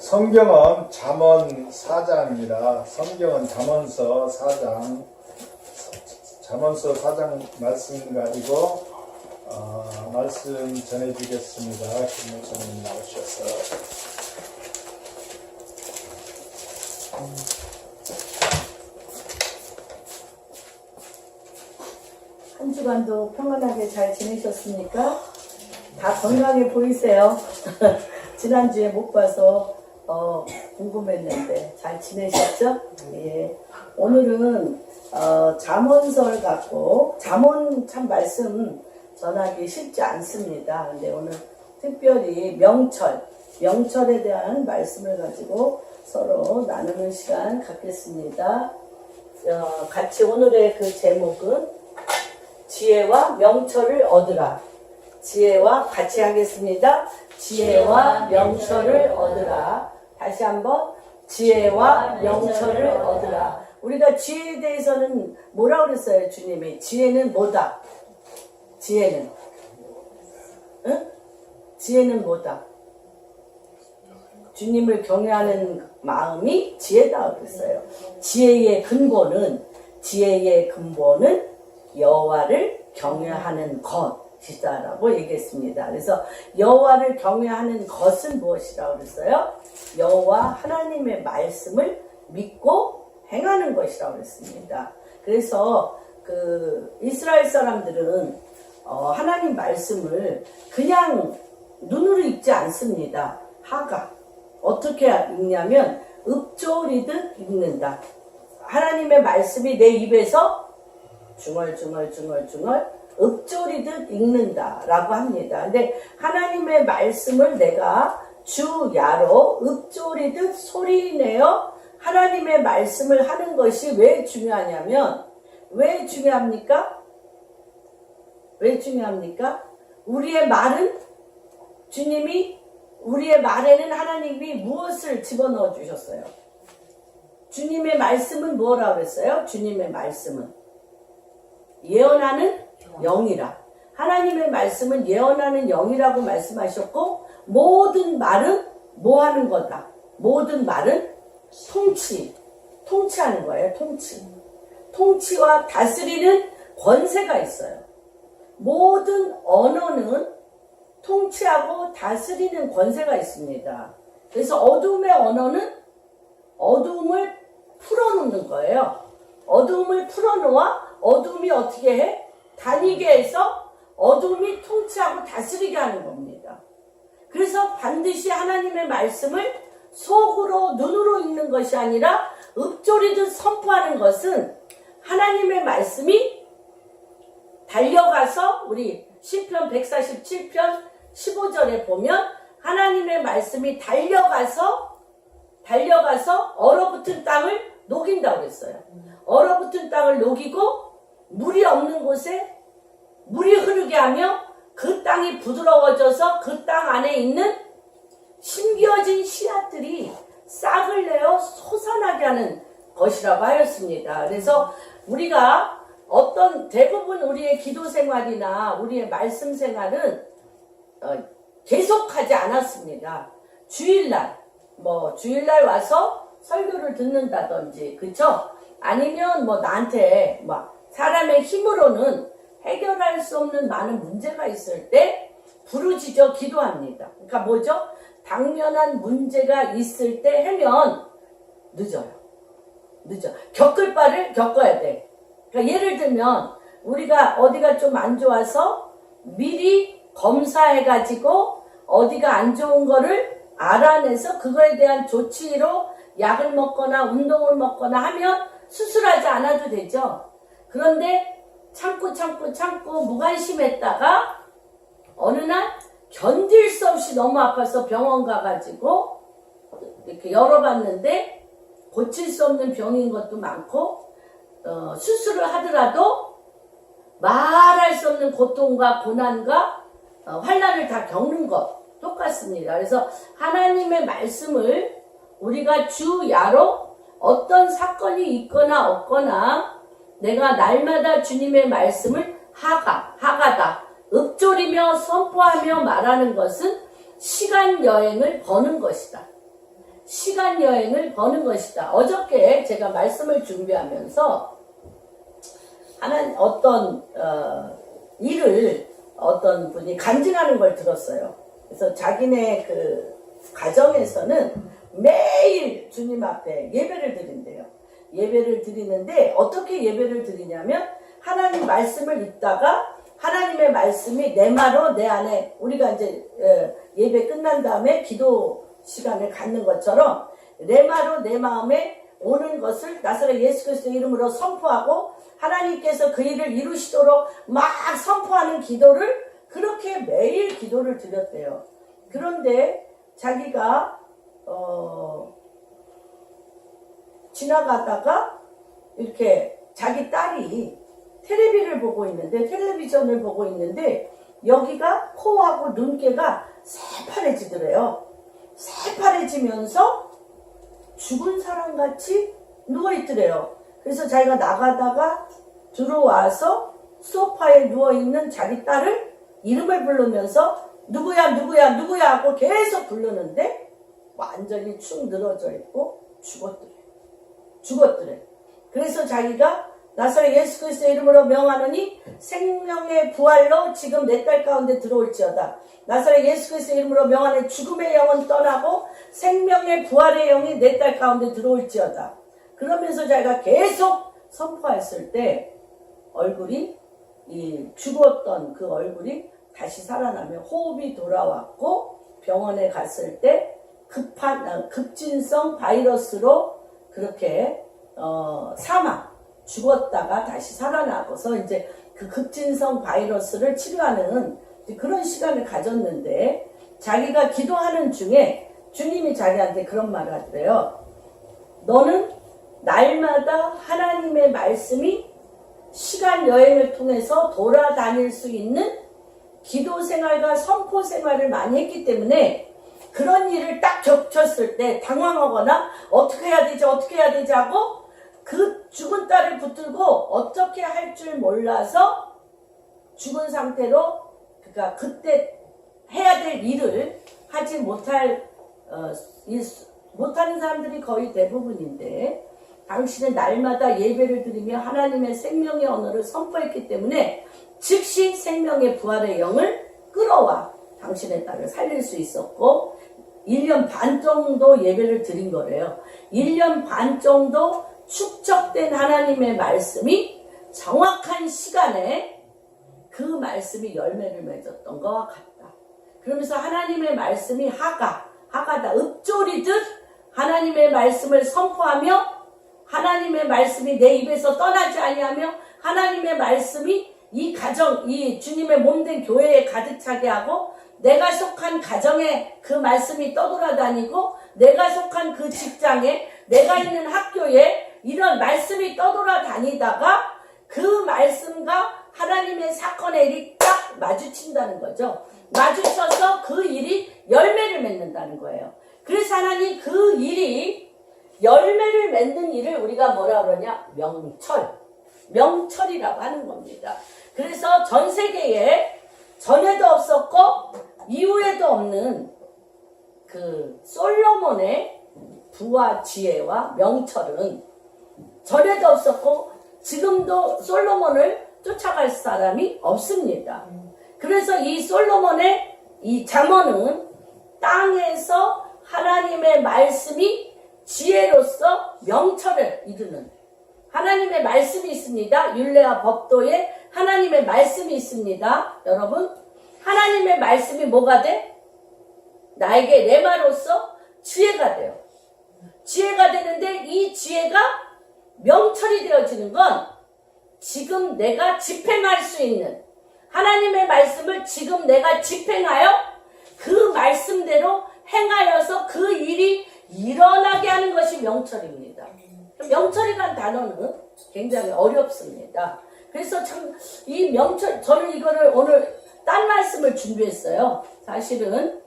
성경은 잠언 4장입니다. 성경은 잠언서 4장, 잠언서 4장 말씀 가지고 말씀 전해드리겠습니다. 김 목사님 나오셔서. 한 주간도 평안하게 잘 지내셨습니까? 다 건강해 보이세요. 지난주에 못 봐서 궁금했는데 잘 지내셨죠? 예. 오늘은 잠언서를 갖고, 잠언 참 말씀 전하기 쉽지 않습니다. 근데 오늘 특별히 명철에 대한 말씀을 가지고 서로 나누는 시간 갖겠습니다. 같이 오늘의 그 제목은 지혜와 명철을 얻으라. 지혜와 같이 하겠습니다. 지혜와 명철을 얻으라. 다시 한번 지혜와 명철을 얻으라. 우리가 지혜에 대해서는 뭐라고 그랬어요? 주님이 지혜는 뭐다? 지혜는 응? 지혜는 뭐다? 주님을 경외하는 마음이 지혜다 그랬어요. 지혜의 근본은 여호와를 경외하는 것이다라고 얘기했습니다. 그래서 여호와를 경외하는 것은 무엇이라고 그랬어요? 여호와 하나님의 말씀을 믿고 행하는 것이라고 그랬습니다. 그래서 그 이스라엘 사람들은 하나님 말씀을 그냥 눈으로 읽지 않습니다. 하가 어떻게 읽냐면 읊조리듯 읽는다. 하나님의 말씀이 내 입에서 중얼중얼 읊조리듯 읽는다라고 합니다. 근데 하나님의 말씀을 내가 주야로 읊조리듯 소리내어 하나님의 말씀을 하는 것이 왜 중요하냐면, 왜 중요합니까? 우리의 말은 주님이, 우리의 말에는 하나님이 무엇을 집어넣어 주셨어요? 주님의 말씀은 뭐라고 했어요? 주님의 말씀은 예언하는 영이라. 하나님의 말씀은 예언하는 영이라고 말씀하셨고, 모든 말은 뭐 하는 거다? 모든 말은 통치하는 거예요. 통치와 다스리는 권세가 있어요. 모든 언어는 통치하고 다스리는 권세가 있습니다. 그래서 어둠의 언어는 어둠을 풀어놓는 거예요. 어둠을 풀어놓아 어둠이 어떻게 해? 다니게 해서 어둠이 통치하고 다스리게 하는 겁니다. 그래서 반드시 하나님의 말씀을 속으로 눈으로 읽는 것이 아니라 읊조리듯 선포하는 것은, 하나님의 말씀이 달려가서, 우리 시편 147편 15절에 보면 하나님의 말씀이 달려가서 얼어붙은 땅을 녹인다고 했어요. 얼어붙은 땅을 녹이고 물이 없는 곳에 물이 흐르게 하며 그 땅이 부드러워져서 그 땅 안에 있는 심겨진 씨앗들이 싹을 내어 솟아나게 하는 것이라고 하였습니다. 그래서 우리가 대부분 우리의 기도 생활이나 우리의 말씀 생활은 계속하지 않았습니다. 주일날 와서 설교를 듣는다든지, 그쵸? 아니면 나한테 사람의 힘으로는 해결할 수 없는 많은 문제가 있을 때 부르짖어 기도합니다. 그러니까 뭐죠? 당면한 문제가 있을 때 하면 늦어요. 겪을 바를 겪어야 돼. 그러니까 예를 들면 우리가 어디가 좀 안 좋아서 미리 검사해가지고 어디가 안 좋은 거를 알아내서 그거에 대한 조치로 약을 먹거나 운동을 먹거나 하면 수술하지 않아도 되죠. 그런데 참고 무관심했다가 어느 날 견딜 수 없이 너무 아파서 병원 가가지고 이렇게 열어봤는데 고칠 수 없는 병인 것도 많고, 수술을 하더라도 말할 수 없는 고통과 고난과 환난을 다 겪는 것 똑같습니다. 그래서 하나님의 말씀을 우리가 주야로 어떤 사건이 있거나 없거나 내가 날마다 주님의 말씀을 하가다 읊조리며 선포하며 말하는 것은 시간 여행을 버는 것이다. 시간 여행을 버는 것이다. 어저께 제가 말씀을 준비하면서 어떤 일을 어떤 분이 간증하는 걸 들었어요. 그래서 자기네 그 가정에서는 매일 주님 앞에 예배를 드린대요. 예배를 드리는데 어떻게 예배를 드리냐면 하나님 말씀을 읽다가 하나님의 말씀이 내 마로 내 안에 우리가 이제 예배 끝난 다음에 기도 시간을 갖는 것처럼 내 마로 내 마음에 오는 것을 나사렛 예수 그리스도 이름으로 선포하고 하나님께서 그 일을 이루시도록 막 선포하는 기도를 그렇게 매일 기도를 드렸대요. 그런데 자기가 지나가다가 이렇게 자기 딸이 텔레비전을 보고 있는데 여기가 코하고 눈깨가 새파래지더래요. 새파래지면서 죽은 사람같이 누워있더래요. 그래서 자기가 나가다가 들어와서 소파에 누워있는 자기 딸을 이름을 부르면서 누구야 하고 계속 부르는데 완전히 축 늘어져 있고 죽었더래. 그래서 자기가 나사렛 예수 그리스도의 이름으로 명하노니 생명의 부활로 지금 내 딸 가운데 들어올지어다. 나사렛 예수 그리스도의 이름으로 명하는 죽음의 영은 떠나고 생명의 부활의 영이 내 딸 가운데 들어올지어다. 그러면서 자기가 계속 선포했을 때 얼굴이 죽었던 그 얼굴이 다시 살아나며 호흡이 돌아왔고 병원에 갔을 때 급진성 바이러스로 그렇게 죽었다가 다시 살아나고서 이제 그 급진성 바이러스를 치료하는 그런 시간을 가졌는데 자기가 기도하는 중에 주님이 자기한테 그런 말을 하더래요. 너는 날마다 하나님의 말씀이 시간 여행을 통해서 돌아다닐 수 있는 기도 생활과 선포 생활을 많이 했기 때문에 그런 일을 딱 겹쳤을 때 당황하거나 어떻게 해야 되지 하고 그 죽은 딸을 붙들고 어떻게 할 줄 몰라서 죽은 상태로 그러니까 그때 해야 될 일을 하지 못하는 사람들이 거의 대부분인데 당신은 날마다 예배를 드리며 하나님의 생명의 언어를 선포했기 때문에 즉시 생명의 부활의 영을 끌어와 당신의 딸을 살릴 수 있었고 1년 반 정도 예배를 드린 거래요. 1년 반 정도 축적된 하나님의 말씀이 정확한 시간에 그 말씀이 열매를 맺었던 것과 같다. 그러면서 하나님의 말씀이 하가다 읍조리듯 하나님의 말씀을 선포하며 하나님의 말씀이 내 입에서 떠나지 아니하며 하나님의 말씀이 이 가정, 이 주님의 몸된 교회에 가득 차게 하고 내가 속한 가정에 그 말씀이 떠돌아다니고 내가 속한 그 직장에 내가 있는 학교에 이런 말씀이 떠돌아다니다가 그 말씀과 하나님의 사건의 일이 딱 마주친다는 거죠. 마주쳐서 그 일이 열매를 맺는다는 거예요. 그래서 하나님 그 일이 열매를 맺는 일을 우리가 뭐라 그러냐? 명철이라고 하는 겁니다. 그래서 전 세계에 전에도 없었고 이후에도 없는 그 솔로몬의 부와 지혜와 명철은 전에도 없었고 지금도 솔로몬을 쫓아갈 사람이 없습니다. 그래서 이 솔로몬의 이 잠언은 땅에서 하나님의 말씀이 지혜로서 명철을 이루는 하나님의 말씀이 있습니다. 율례와 법도에 하나님의 말씀이 있습니다. 여러분 하나님의 말씀이 뭐가 돼? 나에게 레마로서 지혜가 돼요. 지혜가 되는데 이 지혜가 명철이 되어지는 건 지금 내가 집행할 수 있는 하나님의 말씀을 지금 내가 집행하여 그 말씀대로 행하여서 그 일이 일어나게 하는 것이 명철입니다. 명철이라는 단어는 굉장히 어렵습니다. 그래서 참 이 명철 저는 이거를 오늘 딴 말씀을 준비했어요. 사실은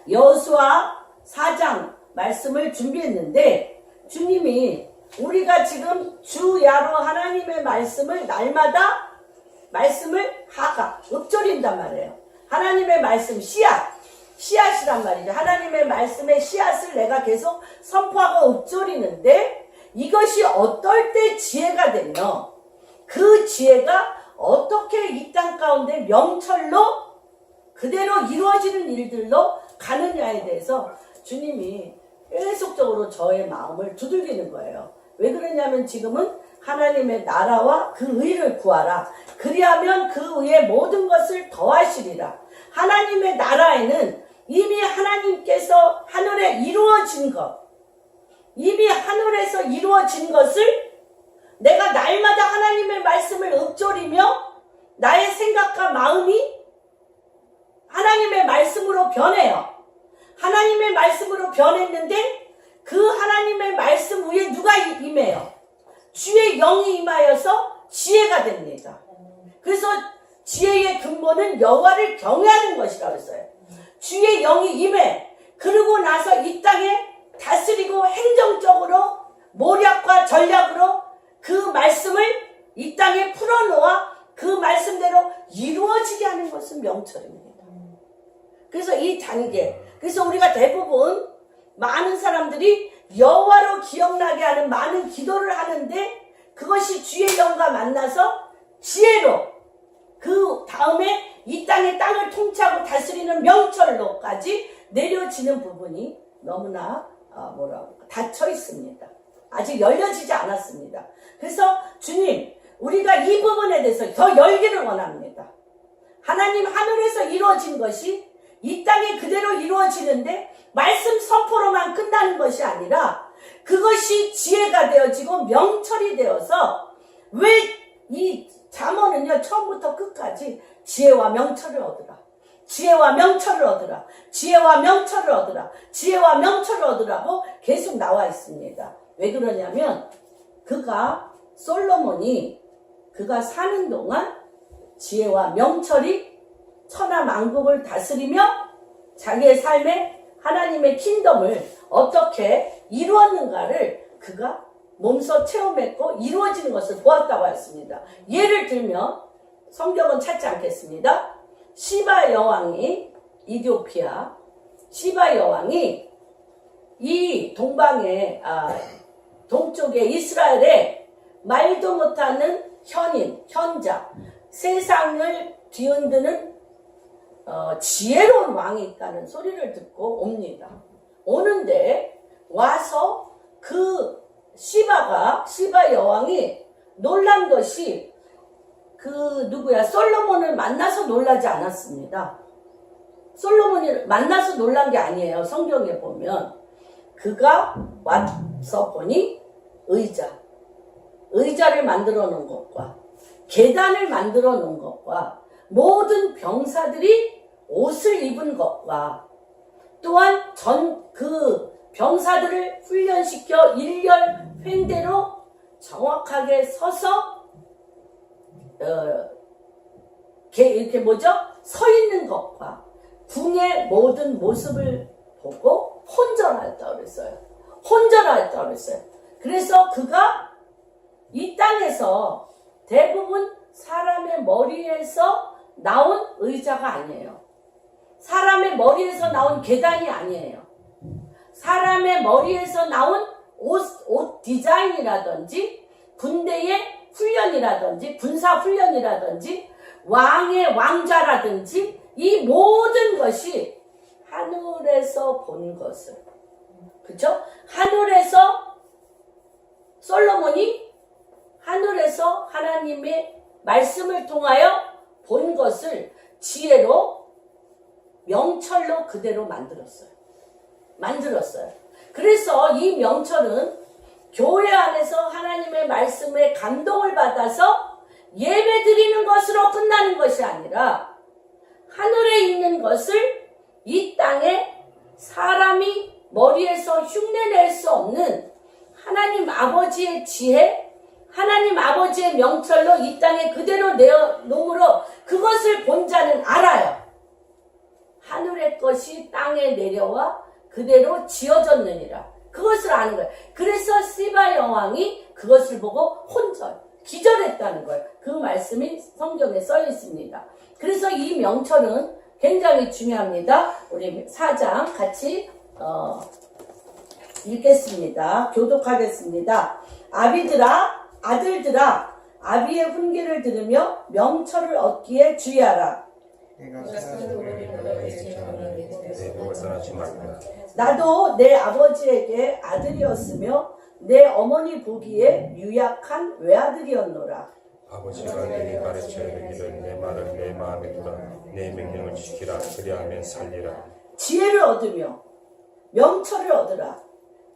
여호수아 4장 말씀을 준비했는데 주님이 우리가 지금 주야로 하나님의 말씀을 날마다 말씀을 읊조린단 말이에요. 하나님의 말씀 씨앗 씨앗이란 말이죠. 하나님의 말씀의 씨앗을 내가 계속 선포하고 읊조리는데 이것이 어떨 때 지혜가 되며 그 지혜가 어떻게 이 땅 가운데 명철로 그대로 이루어지는 일들로 가느냐에 대해서 주님이 계속적으로 저의 마음을 두들기는 거예요. 왜 그러냐면 지금은 하나님의 나라와 그 의를 구하라. 그리하면 그 의의 모든 것을 더하시리라. 하나님의 나라에는 이미 하나님께서 하늘에 이루어진 것, 이미 하늘에서 이루어진 것을 내가 날마다 하나님의 말씀을 읊조리며 나의 생각과 마음이 하나님의 말씀으로 변해요. 하나님의 말씀으로 변했는데 그 하나님의 말씀 위에 누가 임해요? 주의 영이 임하여서 지혜가 됩니다. 그래서 지혜의 근본은 여호와를 경외하는 것이라고 했어요. 주의 영이 임해. 그러고 나서 이 땅에 다스리고 행정적으로 모략과 전략으로 그 말씀을 이 땅에 풀어놓아 그 말씀대로 이루어지게 하는 것은 명철입니다. 그래서 이 단계, 그래서 우리가 대부분 많은 사람들이 여호와로 기억나게 하는 많은 기도를 하는데 그것이 주의 영과 만나서 지혜로 그 다음에 이 땅의 땅을 통치하고 다스리는 명철로까지 내려지는 부분이 너무나 닫혀 있습니다. 아직 열려지지 않았습니다. 그래서 주님, 우리가 이 부분에 대해서 더 열기를 원합니다. 하나님 하늘에서 이루어진 것이 이 땅에 그대로 이루어지는데 말씀 선포로만 끝나는 것이 아니라 그것이 지혜가 되어지고 명철이 되어서 왜 이 잠언은요 처음부터 끝까지 지혜와 명철을 얻으라, 지혜와 명철을 얻으라, 지혜와 명철을 얻으라, 지혜와 명철을 얻으라고 계속 나와 있습니다. 왜 그러냐면 솔로몬이 그가 사는 동안 지혜와 명철이 천하 만국을 다스리며 자기의 삶에 하나님의 킹덤을 어떻게 이루었는가를 그가 몸소 체험했고 이루어지는 것을 보았다고 했습니다. 예를 들면 성경은 찾지 않겠습니다. 시바 여왕이 이디오피아 시바 여왕이 이 동쪽에 이스라엘에 말도 못하는 현자, 세상을 뒤흔드는 지혜로운 왕이 있다는 소리를 듣고 옵니다. 오는데 와서 그 시바 여왕이 놀란 것이 솔로몬을 만나서 놀라지 않았습니다. 솔로몬이 만나서 놀란 게 아니에요. 성경에 보면 그가 와서 보니 의자를 만들어 놓은 것과 계단을 만들어 놓은 것과 모든 병사들이 옷을 입은 것과 또한 그 병사들을 훈련시켜 일렬 횡대로 정확하게 서서 이렇게 서 있는 것과 궁의 모든 모습을 보고 혼전하였다고 그랬어요. 혼전하였다고 그랬어요. 그래서 그가 이 땅에서 대부분 사람의 머리에서 나온 의자가 아니에요. 사람의 머리에서 나온 계단이 아니에요. 사람의 머리에서 나온 옷 디자인이라든지 군대의 훈련이라든지 군사 훈련이라든지 왕의 왕자라든지 이 모든 것이 하늘에서 본 것을, 그렇죠? 솔로몬이 하늘에서 하나님의 말씀을 통하여 본 것을 지혜로 명철로 그대로 만들었어요. 그래서 이 명철은 교회 안에서 하나님의 말씀에 감동을 받아서 예배 드리는 것으로 끝나는 것이 아니라 하늘에 있는 것을 이 땅에 사람이 머리에서 흉내낼 수 없는 하나님 아버지의 지혜, 하나님 아버지의 명철로 이 땅에 그대로 내어놓으므로 그것을 본 자는 알아요. 하늘의 것이 땅에 내려와 그대로 지어졌느니라. 그것을 아는 거예요. 그래서 시바 여왕이 그것을 보고 기절했다는 거예요. 그 말씀이 성경에 써 있습니다. 그래서 이 명철은 굉장히 중요합니다. 우리 4장 같이 읽겠습니다. 교독하겠습니다. 아비들아, 아들들아, 아비의 훈계를 들으며 명철을 얻기에 주의하라. 나도 내 아버지에게 아들이었으며 내 어머니 보기에 유약한 외아들이었노라. 아버지가 내게 가르쳐 이르기를 내 말을 내 마음에 두라 내 명령을 지키라 그리하면 살리라. 지혜를 얻으며 명철을 얻으라.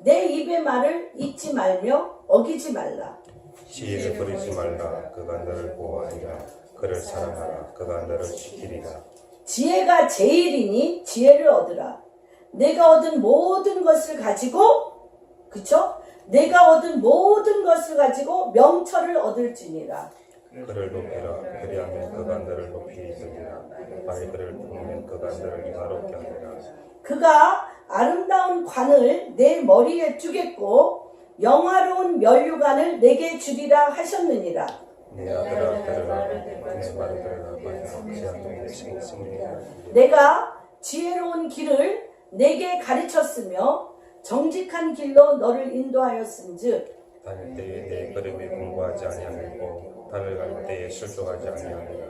내 입의 말을 잊지 말며 어기지 말라. 지혜를 버리지 말라. 그가 너를 보호하리라. 그를 사랑하라. 그가 너를 지키리라. 지혜가 제일이니 지혜를 얻으라. 내가 얻은 모든 것을 가지고, 그쵸? 내가 얻은 모든 것을 가지고 명철을 얻을지니라. 그를 높이라. 그리하면 그가 너를 높이 있으리라. 만일 그를 품으면 그가 너를 이가롭게 하리라. 그가 아름다운 관을 내 머리에 주겠고 영화로운 면류관을 내게 주리라 하셨느니라. 내 아들아 들으라. 내 말을 들으라. 지향의 생명이라. 내가 지혜로운 길을 내게 가르쳤으며 정직한 길로 너를 인도하였은즉 다닐 때에 내 걸음에 공부하지 아니하고 달을 갈 때에 실족하지 아니하리라.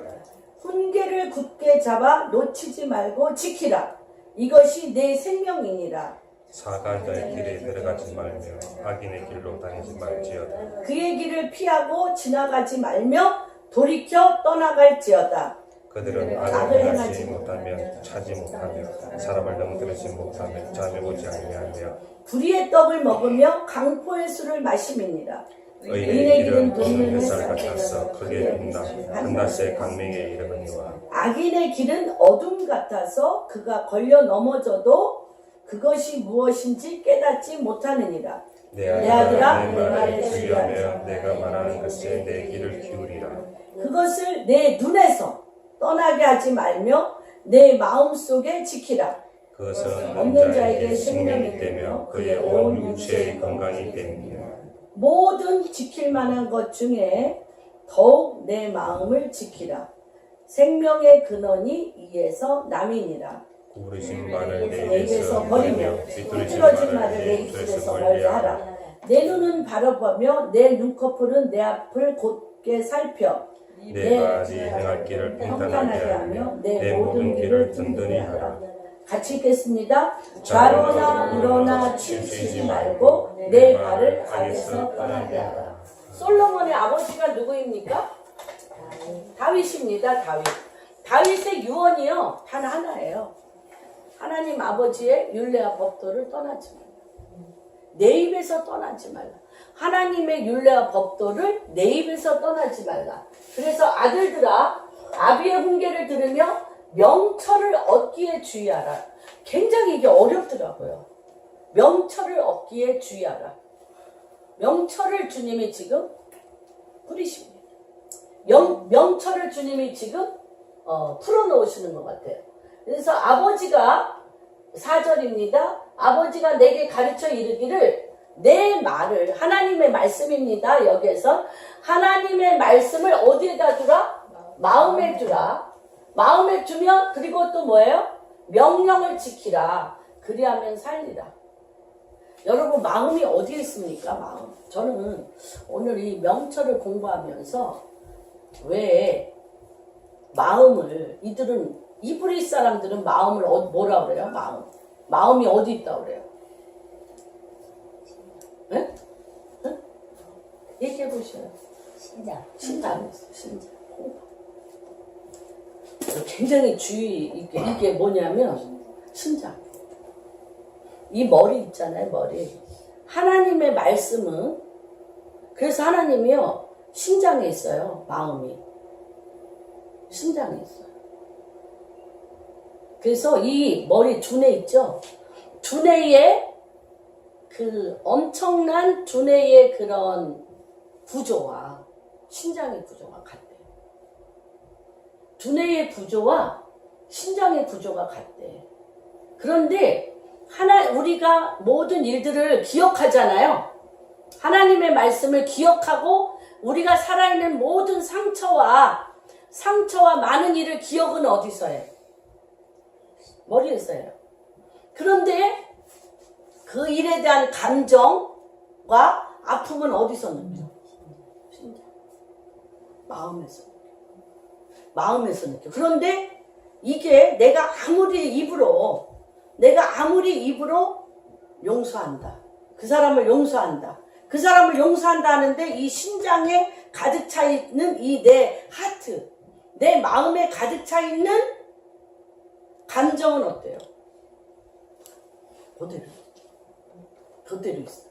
훈계를 굳게 잡아 놓치지 말고 지키라. 이것이 내 생명이니라. 사간 자의 길에 들어가지 말며 악인의 길로 다니지 말지어다. 그의 길을 피하고 지나가지 말며 돌이켜 떠나갈지어다. 그들은 악을 행하지 못하며 차지 못하며 사람을 넘들이지 못하며 잠에 오지 아니하며 불의의 떡을 먹으며 강포의 술을 마심이니라. 의인의 길은 도는 햇살 같아서 크게 빛나 한낮의 강명에 이르거니와 악인의 길은 어둠 같아서 그가 걸려 넘어져도 그것이 무엇인지 깨닫지 못하느니라. 내 아들아, 내 말에 주의하며 내가 말하는 것에 내 귀를 기울이라. 그것을 내 눈에서 떠나게 하지 말며 내 마음속에 지키라. 그것은 없는 자에게 생명이 되며 그의 온 육체의 건강이 됨이라. 모든 지킬 만한 것 중에 더욱 내 마음을 지키라. 생명의 근원이 이에서 남이니라. 구부러진 말을 내 내 입에서 입에서 버리며 비뚤어진 삐뚤어진 말을 말을 내 내 입술에서 입술에서 멀리하라. 멀리하라. 내 눈은 바라보며 내 눈꺼풀은 내 앞을 곧게 살펴 내가 네 행할 길을 평탄하게 하며 내 모든 길을 든든히 하라. 같이 읽겠습니다. 좌로나 우로나 치우치지 말고 내 발을 악에서 떠나게 하라. 솔로몬의 아버지가 누구입니까? 다윗입니다. 다윗의 유언이요 단 하나예요. 하나님 아버지의 율례와 법도를 떠나지 말라. 내 입에서 떠나지 말라. 하나님의 율례와 법도를 내 입에서 떠나지 말라. 그래서 아들들아 아비의 훈계를 들으며 명철을 얻기에 주의하라. 굉장히 이게 어렵더라고요. 명철을 얻기에 주의하라. 명철을 주님이 지금 뿌리십니다. 명철을 주님이 지금 풀어놓으시는 것 같아요. 그래서 아버지가 4절입니다. 아버지가 내게 가르쳐 이르기를 내 말을 하나님의 말씀입니다. 여기에서 하나님의 말씀을 어디에다 두라? 마음에 두라. 마음에 두면 그리고 또 뭐예요? 명령을 지키라. 그리하면 살리라. 여러분 마음이 어디에 있습니까? 마음. 저는 오늘 이 명철을 공부하면서 왜 마음을 이브리 사람들은 마음을 뭐라 그래요? 마음이 어디 있다 그래요? 네? 네? 얘기해 보셔요. 심장. 굉장히 주의 이게 뭐냐면 심장. 이 머리 있잖아요, 머리. 하나님의 말씀은 그래서 하나님이요 심장에 있어요, 마음이. 심장에 있어요. 그래서 이 머리 두뇌 있죠? 두뇌의 그 엄청난 두뇌의 그런 구조와 심장의 구조가 같대요. 두뇌의 구조와 심장의 구조가 같대. 그런데 우리가 모든 일들을 기억하잖아요. 하나님의 말씀을 기억하고 우리가 살아있는 모든 상처와 많은 일을 기억은 어디서 해? 머리에서예요. 그런데 그 일에 대한 감정과 아픔은 어디서 느껴? 심장. 마음에서 느껴. 마음에서 느껴. 그런데 이게 내가 아무리 입으로 용서한다. 그 사람을 용서한다. 그 사람을 용서한다 하는데 이 심장에 가득 차 있는 이 내 하트, 내 마음에 가득 차 있는 감정은 어때요? 그대로 있어.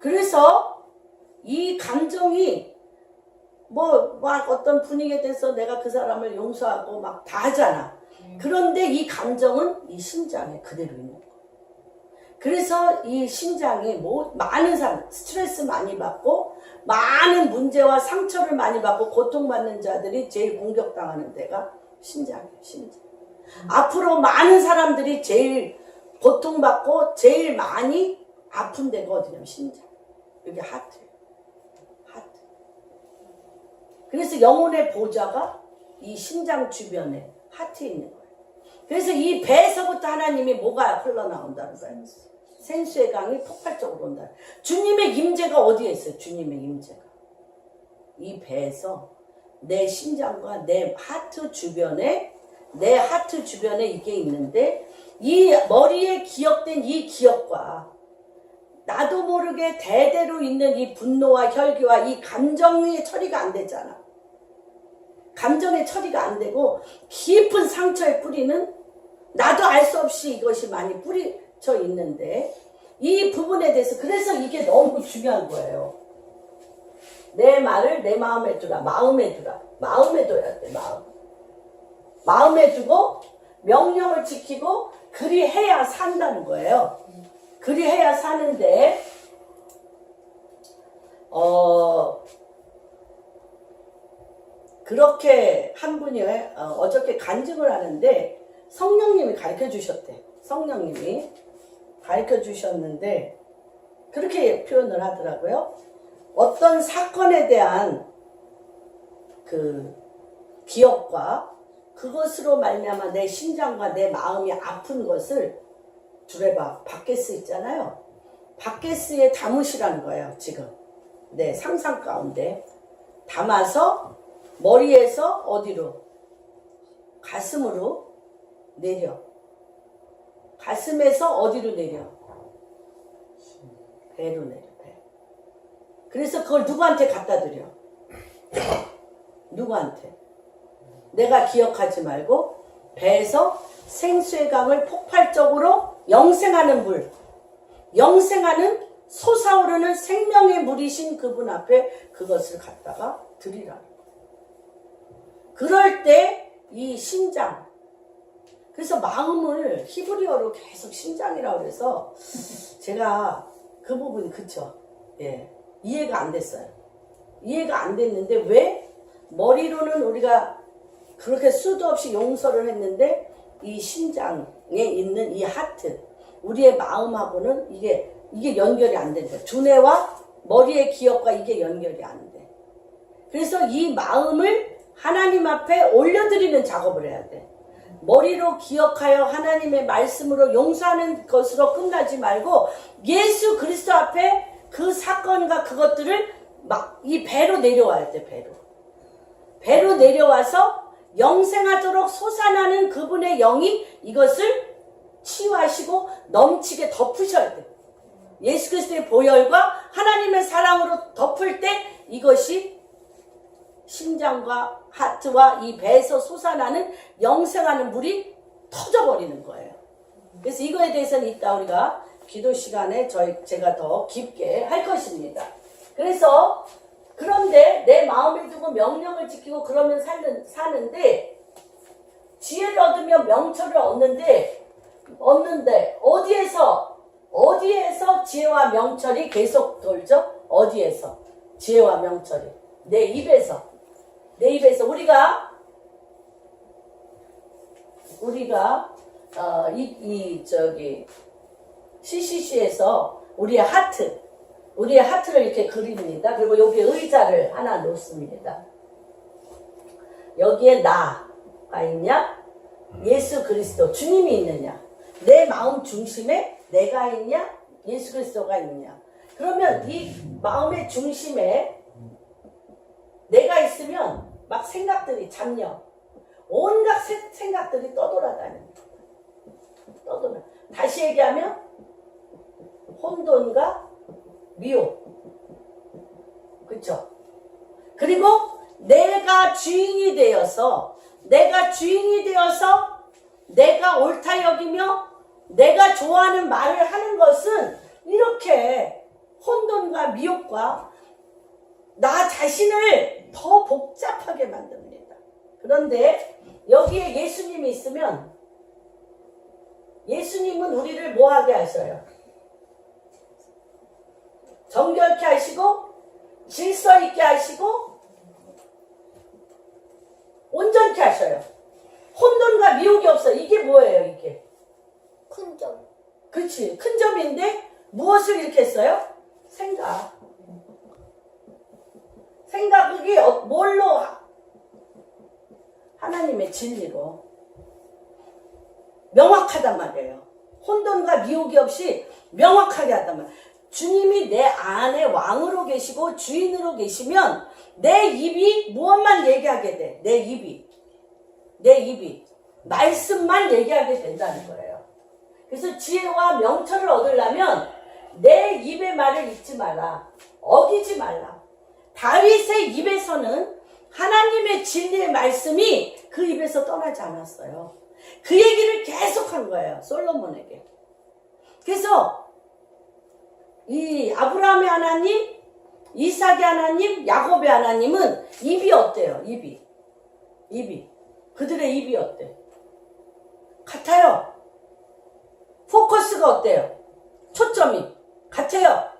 그래서 이 감정이 막 어떤 분위기에 대해서 내가 그 사람을 용서하고 막 다 하잖아. 그런데 이 감정은 이 심장에 그대로 있는 거야. 그래서 이 심장이 많은 사람, 스트레스 많이 받고 많은 문제와 상처를 많이 받고 고통받는 자들이 제일 공격당하는 데가 심장이에요. 심장. 앞으로 많은 사람들이 제일 고통받고 제일 많이 아픈 데가 어디냐면 심장. 여기 하트예요. 하트. 그래서 영혼의 보좌가 이 심장 주변에 하트에 있는 거예요. 그래서 이 배에서부터 하나님이 뭐가 흘러나온다는 거예요. 생수의 강이 폭발적으로 온다. 주님의 임재가 어디에 있어요? 주님의 임재가. 이 배에서 내 심장과 내 하트 주변에 이게 있는데 이 머리에 기억된 이 기억과 나도 모르게 대대로 있는 이 분노와 혈기와 이 감정의 처리가 안 되잖아. 감정의 처리가 안 되고 깊은 상처의 뿌리는 나도 알 수 없이 이것이 많이 뿌리쳐 있는데 이 부분에 대해서 그래서 이게 너무 중요한 거예요. 내 말을 내 마음에 두라. 마음에 둬야 돼. 마음에 두고 명령을 지키고 그리해야 산다는 거예요. 그리해야 사는데 그렇게 한 분이 어저께 간증을 하는데 성령님이 가르쳐 주셨대. 성령님이 가르쳐 주셨는데 그렇게 표현을 하더라고요. 어떤 사건에 대한 그 기억과 그것으로 말미암아 내 심장과 내 마음이 아픈 것을 두레바 바게스 있잖아요. 바게스에 담으시라는 거예요. 지금 내 상상 가운데 담아서 머리에서 어디로? 가슴으로 내려. 가슴에서 어디로 내려? 배로 내려. 배. 그래서 그걸 누구한테 갖다 드려? 누구한테? 내가 기억하지 말고 배에서 생수의 강을 폭발적으로 영생하는 물, 영생하는 솟아오르는 생명의 물이신 그분 앞에 그것을 갖다가 드리라. 그럴 때 이 심장, 그래서 마음을 히브리어로 계속 심장이라고 그래서 제가 그 부분이 그쵸? 예, 이해가 안 됐어요. 이해가 안 됐는데 왜 머리로는 우리가 그렇게 수도 없이 용서를 했는데 이 심장에 있는 이 하트, 우리의 마음하고는 이게 연결이 안 되는 거예요. 두뇌와 머리의 기억과 이게 연결이 안 돼. 그래서 이 마음을 하나님 앞에 올려드리는 작업을 해야 돼. 머리로 기억하여 하나님의 말씀으로 용서하는 것으로 끝나지 말고 예수 그리스도 앞에 그 사건과 그것들을 막 이 배로 내려와야 돼. 배로 내려와서 영생하도록 솟아나는 그분의 영이 이것을 치유하시고 넘치게 덮으셔야 돼. 예수 그리스도의 보혈과 하나님의 사랑으로 덮을 때 이것이 심장과 하트와 이 배에서 솟아나는 영생하는 물이 터져버리는 거예요. 그래서 이거에 대해서는 이따 우리가 기도 시간에 제가 더 깊게 할 것입니다. 그래서 그런데 내 마음에 두고 명령을 지키고 그러면 사는데 지혜를 얻으면 명철을 얻는데 어디에서 지혜와 명철이 계속 돌죠? 어디에서? 지혜와 명철이 내 입에서 우리가 CCC에서 우리의 하트를 이렇게 그립니다. 그리고 여기에 의자를 하나 놓습니다. 여기에 나가 있냐? 예수 그리스도 주님이 있느냐? 내 마음 중심에 내가 있냐? 예수 그리스도가 있느냐? 그러면 이 마음의 중심에 내가 있으면 막 생각들이 잡념, 온갖 생각들이 떠돌아다닙니다. 떠돌아. 다시 얘기하면 혼돈과 미혹. 그렇죠? 그리고 내가 주인이 되어서 내가 옳다 여기며 내가 좋아하는 말을 하는 것은 이렇게 혼돈과 미혹과 나 자신을 더 복잡하게 만듭니다. 그런데 여기에 예수님이 있으면 예수님은 우리를 뭐하게 하셔요? 정결케 하시고 질서 있게 하시고 온전케 하셔요. 혼돈과 미혹이 없어. 이게 뭐예요? 이게 큰 점. 그렇지. 큰 점인데 무엇을 이렇게 했어요? 생각이 뭘로? 하나님의 진리로 명확하단 말이에요. 혼돈과 미혹이 없이 명확하게 한단 말이에요. 주님이 내 안에 왕으로 계시고 주인으로 계시면 내 입이 무엇만 얘기하게 돼? 내 입이 말씀만 얘기하게 된다는 거예요. 그래서 지혜와 명철을 얻으려면 내 입의 말을 잊지 말라. 어기지 말라. 다윗의 입에서는 하나님의 진리의 말씀이 그 입에서 떠나지 않았어요. 그 얘기를 계속한 거예요. 솔로몬에게. 그래서 이 아브라함의 하나님, 이삭의 하나님, 야곱의 하나님은 입이 어때요? 입이. 그들의 입이 어때? 같아요. 포커스가 어때요? 초점이 같아요.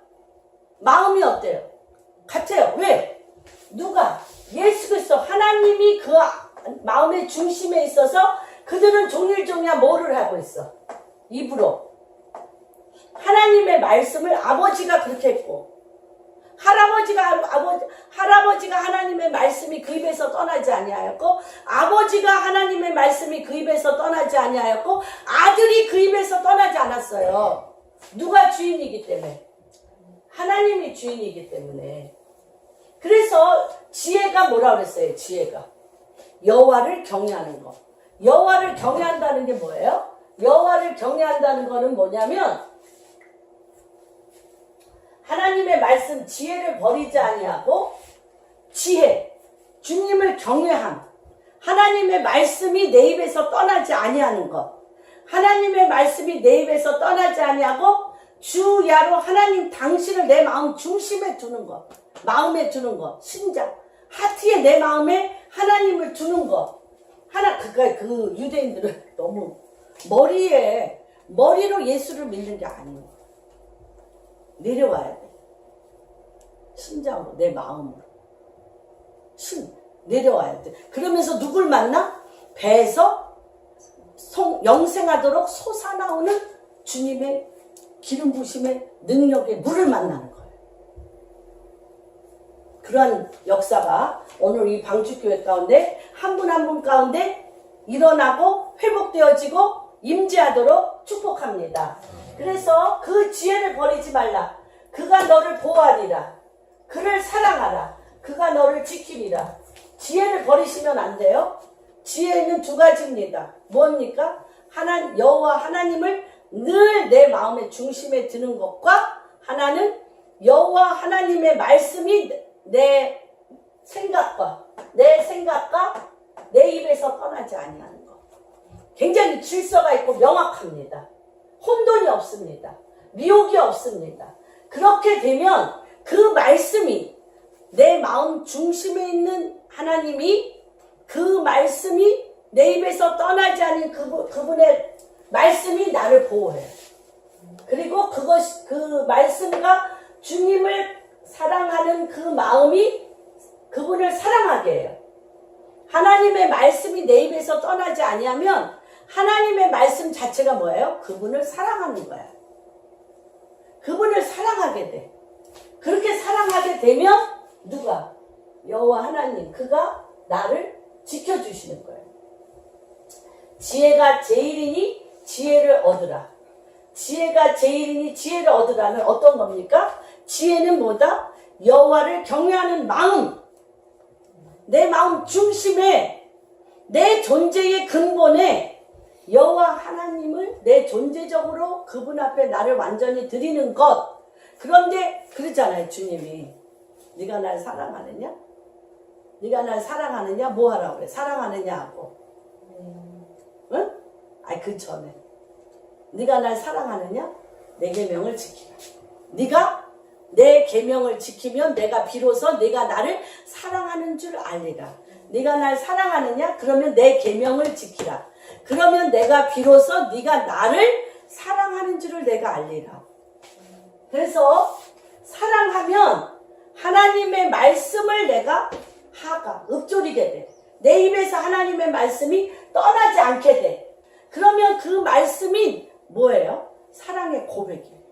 마음이 어때요? 같아요. 왜? 누가? 예수 그리스도 하나님이 그 마음의 중심에 있어서 그들은 종일종일 뭐를 하고 있어? 입으로. 하나님의 말씀을 아버지가 그렇게 했고 할아버지가 하나님의 말씀이 그 입에서 떠나지 아니하였고 아버지가 하나님의 말씀이 그 입에서 떠나지 아니하였고 아들이 그 입에서 떠나지 않았어요. 누가 주인이기 때문에? 하나님이 주인이기 때문에. 그래서 지혜가 뭐라 그랬어요? 지혜가 여호와를 경외하는 거. 여호와를 경외한다는 게 뭐예요? 여호와를 경외한다는 거는 뭐냐면 하나님의 말씀 지혜를 버리지 아니하고 지혜, 주님을 경외함, 하나님의 말씀이 내 입에서 떠나지 아니하는 것, 하나님의 말씀이 내 입에서 떠나지 아니하고 주야로 하나님 당신을 내 마음 중심에 두는 것, 마음에 두는 것, 심장, 하트에 내 마음에 하나님을 두는 것. 그 유대인들은 너무 머리로 예수를 믿는 게 아니에요. 내려와야 돼. 심장으로, 내 마음으로. 내려와야 돼. 그러면서 누굴 만나? 배에서 영생하도록 솟아나오는 주님의 기름 부심의 능력의 물을 만나는 거예요. 그러한 역사가 오늘 이 방주교회 가운데 한 분 한 분 가운데 일어나고 회복되어지고 임재하도록 축복합니다. 그래서 그 지혜를 버리지 말라. 그가 너를 보호하리라. 그를 사랑하라. 그가 너를 지키리라. 지혜를 버리시면 안 돼요. 지혜는 두 가지입니다. 뭡니까? 여호와 하나님을 늘 내 마음의 중심에 드는 것과 하나는 여호와 하나님의 말씀이 내 생각과 내 입에서 떠나지 아니하는 것. 굉장히 질서가 있고 명확합니다. 혼돈이 없습니다. 미혹이 없습니다. 그렇게 되면 그 말씀이 내 마음 중심에 있는 하나님이 그 말씀이 내 입에서 떠나지 않은 그분의 말씀이 나를 보호해요. 그리고 그 말씀과 주님을 사랑하는 그 마음이 그분을 사랑하게 해요. 하나님의 말씀이 내 입에서 떠나지 아니하면 하나님의 말씀 자체가 뭐예요? 그분을 사랑하는 거야. 그분을 사랑하게 돼. 그렇게 사랑하게 되면 누가? 여호와 하나님, 그가 나를 지켜주시는 거예요. 지혜가 제일이니 지혜를 얻으라. 지혜가 제일이니 지혜를 얻으라는 어떤 겁니까? 지혜는 뭐다? 여호와를 경외하는 마음. 내 마음 중심에, 내 존재의 근본에 여호와 하나님을 내 존재적으로 그분 앞에 나를 완전히 드리는 것. 그런데 그러잖아요, 주님이. 네가 날 사랑하느냐? 네가 날 사랑하느냐? 뭐 하라고 그래? 사랑하느냐 하고. 응? 아니 그 전에 네가 날 사랑하느냐? 내 계명을 지키라. 네가 내 계명을 지키면 내가 비로소 네가 나를 사랑하는 줄 알리라. 네가 날 사랑하느냐? 그러면 내 계명을 지키라. 그러면 내가 비로소 네가 나를 사랑하는 줄을 내가 알리라. 그래서 사랑하면 하나님의 말씀을 내가 읊조리게 돼. 내 입에서 하나님의 말씀이 떠나지 않게 돼. 그러면 그 말씀이 뭐예요? 사랑의 고백이에요.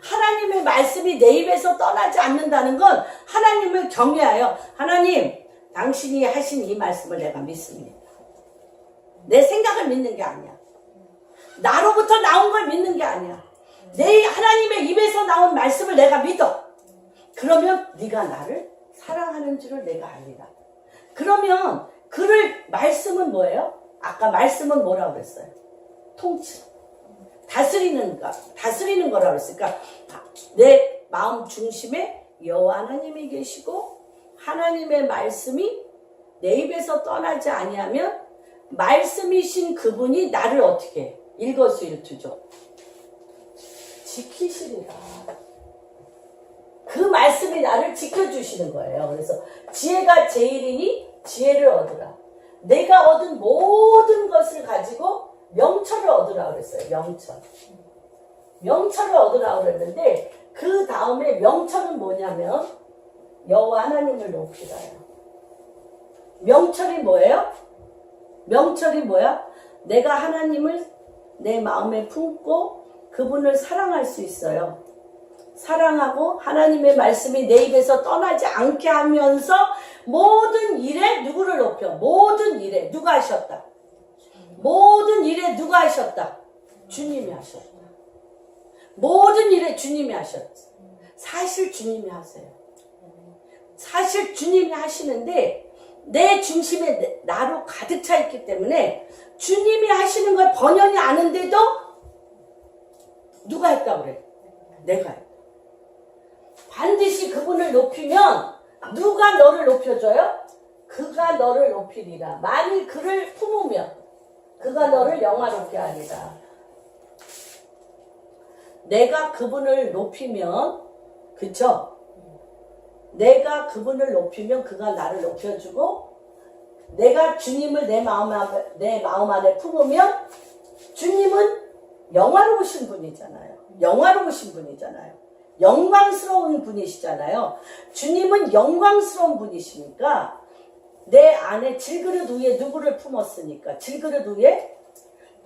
하나님의 말씀이 내 입에서 떠나지 않는다는 건 하나님을 경외하여 하나님, 당신이 하신 이 말씀을 내가 믿습니다. 내 생각을 믿는 게 아니야. 나로부터 나온 걸 믿는 게 아니야. 내 하나님의 입에서 나온 말씀을 내가 믿어. 그러면 네가 나를 사랑하는 줄을 내가 알리라. 그러면 말씀은 뭐예요? 아까 말씀은 뭐라고 그랬어요? 통치. 다스리는 거라고 그랬으니까 내 마음 중심에 여호와 하나님이 계시고 하나님의 말씀이 내 입에서 떠나지 아니하면 말씀이신 그분이 나를 어떻게 해? 일거수일투족 지키시리라. 그 말씀이 나를 지켜주시는 거예요. 그래서 지혜가 제일이니 지혜를 얻으라. 내가 얻은 모든 것을 가지고 명철을 얻으라 그랬어요. 명철을 얻으라 그랬는데 그 다음에 명철은 뭐냐면 여호와 하나님을 높이라요. 명철이 뭐예요? 명철이 뭐야? 내가 하나님을 내 마음에 품고 그분을 사랑할 수 있어요. 사랑하고 하나님의 말씀이 내 입에서 떠나지 않게 하면서 모든 일에 누구를 높여? 모든 일에 누가 하셨다? 모든 일에 누가 하셨다? 주님이 하셨다. 모든 일에 주님이 하셨다. 사실 주님이 하세요. 사실 주님이 하시는데 내 중심에 나로 가득 차 있기 때문에 주님이 하시는 걸 번연히 아는데도 누가 했다고 그래? 내가 했다. 반드시 그분을 높이면 누가 너를 높여줘요? 그가 너를 높이리라. 만일 그를 품으면 그가 너를 영화롭게 하리라. 내가 그분을 높이면, 그쵸? 내가 그분을 높이면 그가 나를 높여주고, 내가 주님을 내 마음 안에 품으면 주님은 영화로우신 분이잖아요. 영화로우신 분이잖아요. 영광스러운 분이시잖아요. 주님은 영광스러운 분이시니까 내 안에 질그릇 위에 누구를 품었으니까? 질그릇 위에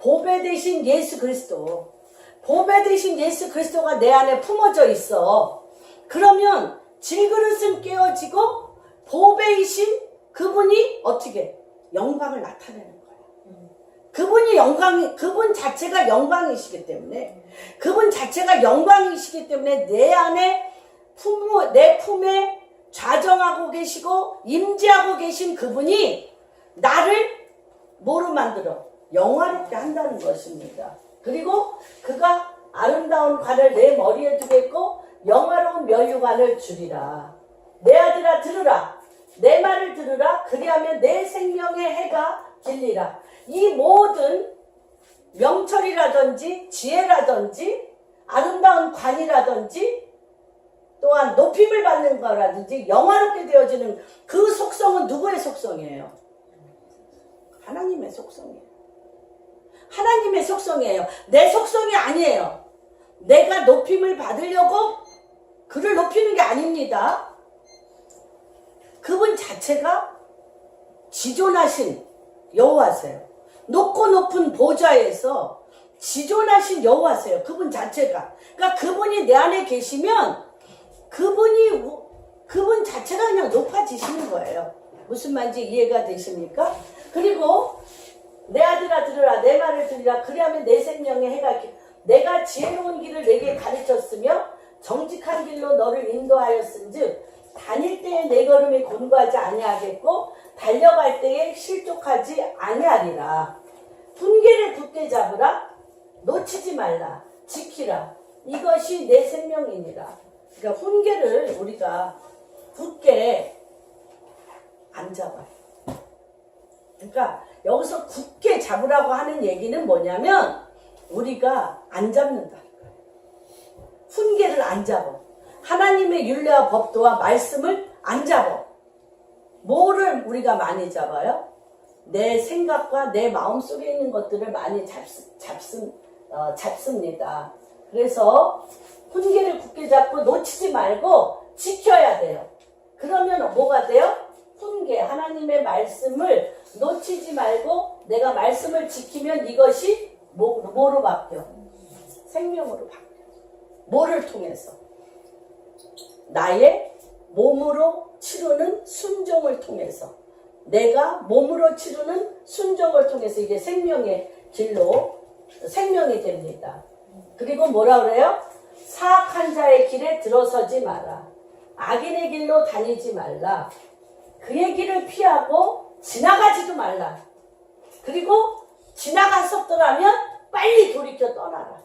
보배 되신 예수 그리스도. 보배 되신 예수 그리스도가 내 안에 품어져 있어. 그러면 질그릇은 깨어지고 보배이신 그분이 어떻게 영광을 나타내는 거야. 그분 자체가 영광이시기 때문에, 그분 자체가 영광이시기 때문에 내 안에 내 품에 좌정하고 계시고 임재하고 계신 그분이 나를 뭐로 만들어? 영화롭게 한다는 것입니다. 그리고 그가 아름다운 관을 내 머리에 두겠고 영화로운 면류관을 주리라. 내 아들아 들으라. 내 말을 들으라. 그리하면 내 생명의 해가 길리라. 이 모든 명철이라든지 지혜라든지 아름다운 관이라든지 또한 높임을 받는 거라든지 영화롭게 되어지는 그 속성은 누구의 속성이에요? 하나님의 속성이에요. 하나님의 속성이에요. 내 속성이 아니에요. 내가 높임을 받으려고 그를 높이는 게 아닙니다. 그분 자체가 지존하신 여호와세요. 높고 높은 보좌에서 지존하신 여호와세요. 그분 자체가. 그러니까 그분이 내 안에 계시면 그분 자체가 그냥 높아지시는 거예요. 무슨 말인지 이해가 되십니까? 그리고 내 아들아 들으라 내 말을 들으라 그리하면 내 생명의 해가 내가 지혜로운 길을 내게 가르쳤으며 정직한 길로 너를 인도하였은즉 다닐 때에 내 걸음이 곤고하지 아니하겠고 달려갈 때에 실족하지 아니하리라. 훈계를 굳게 잡으라 놓치지 말라 지키라 이것이 내 생명이니라. 그러니까 훈계를 우리가 굳게 안 잡아요. 그러니까 여기서 굳게 잡으라고 하는 얘기는 뭐냐면 우리가 안 잡는다. 훈계를 안 잡아. 하나님의 율례와 법도와 말씀을 안 잡아. 뭐를 우리가 많이 잡아요? 내 생각과 내 마음속에 있는 것들을 많이 잡습니다. 그래서 훈계를 굳게 잡고 놓치지 말고 지켜야 돼요. 그러면 뭐가 돼요? 훈계, 하나님의 말씀을 놓치지 말고 내가 말씀을 지키면 이것이 뭐로 바뀌어? 생명으로 바뀌어. 뭐를 통해서? 나의 몸으로 치르는 순종을 통해서. 내가 몸으로 치르는 순종을 통해서 이게 생명의 길로 생명이 됩니다. 그리고 뭐라 그래요? 사악한 자의 길에 들어서지 마라. 악인의 길로 다니지 말라. 그의 길을 피하고 지나가지도 말라. 그리고 지나갔었더라면 빨리 돌이켜 떠나라.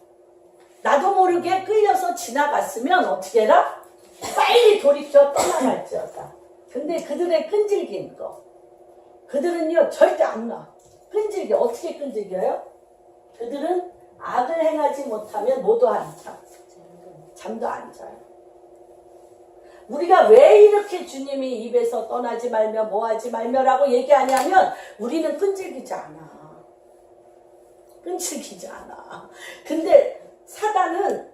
나도 모르게 끌려서 지나갔으면 어떻게 해라? 빨리 돌이켜 떠나갈지어다. 근데 그들의 끈질긴 거. 그들은요 절대 안 놔. 끈질겨. 어떻게 끈질겨요? 그들은 악을 행하지 못하면 뭐도 안 자. 잠도 안 자요. 우리가 왜 이렇게 주님이 입에서 떠나지 말며 뭐하지 말며라고 얘기하냐면 우리는 끈질기지 않아. 끈질기지 않아. 근데 사단은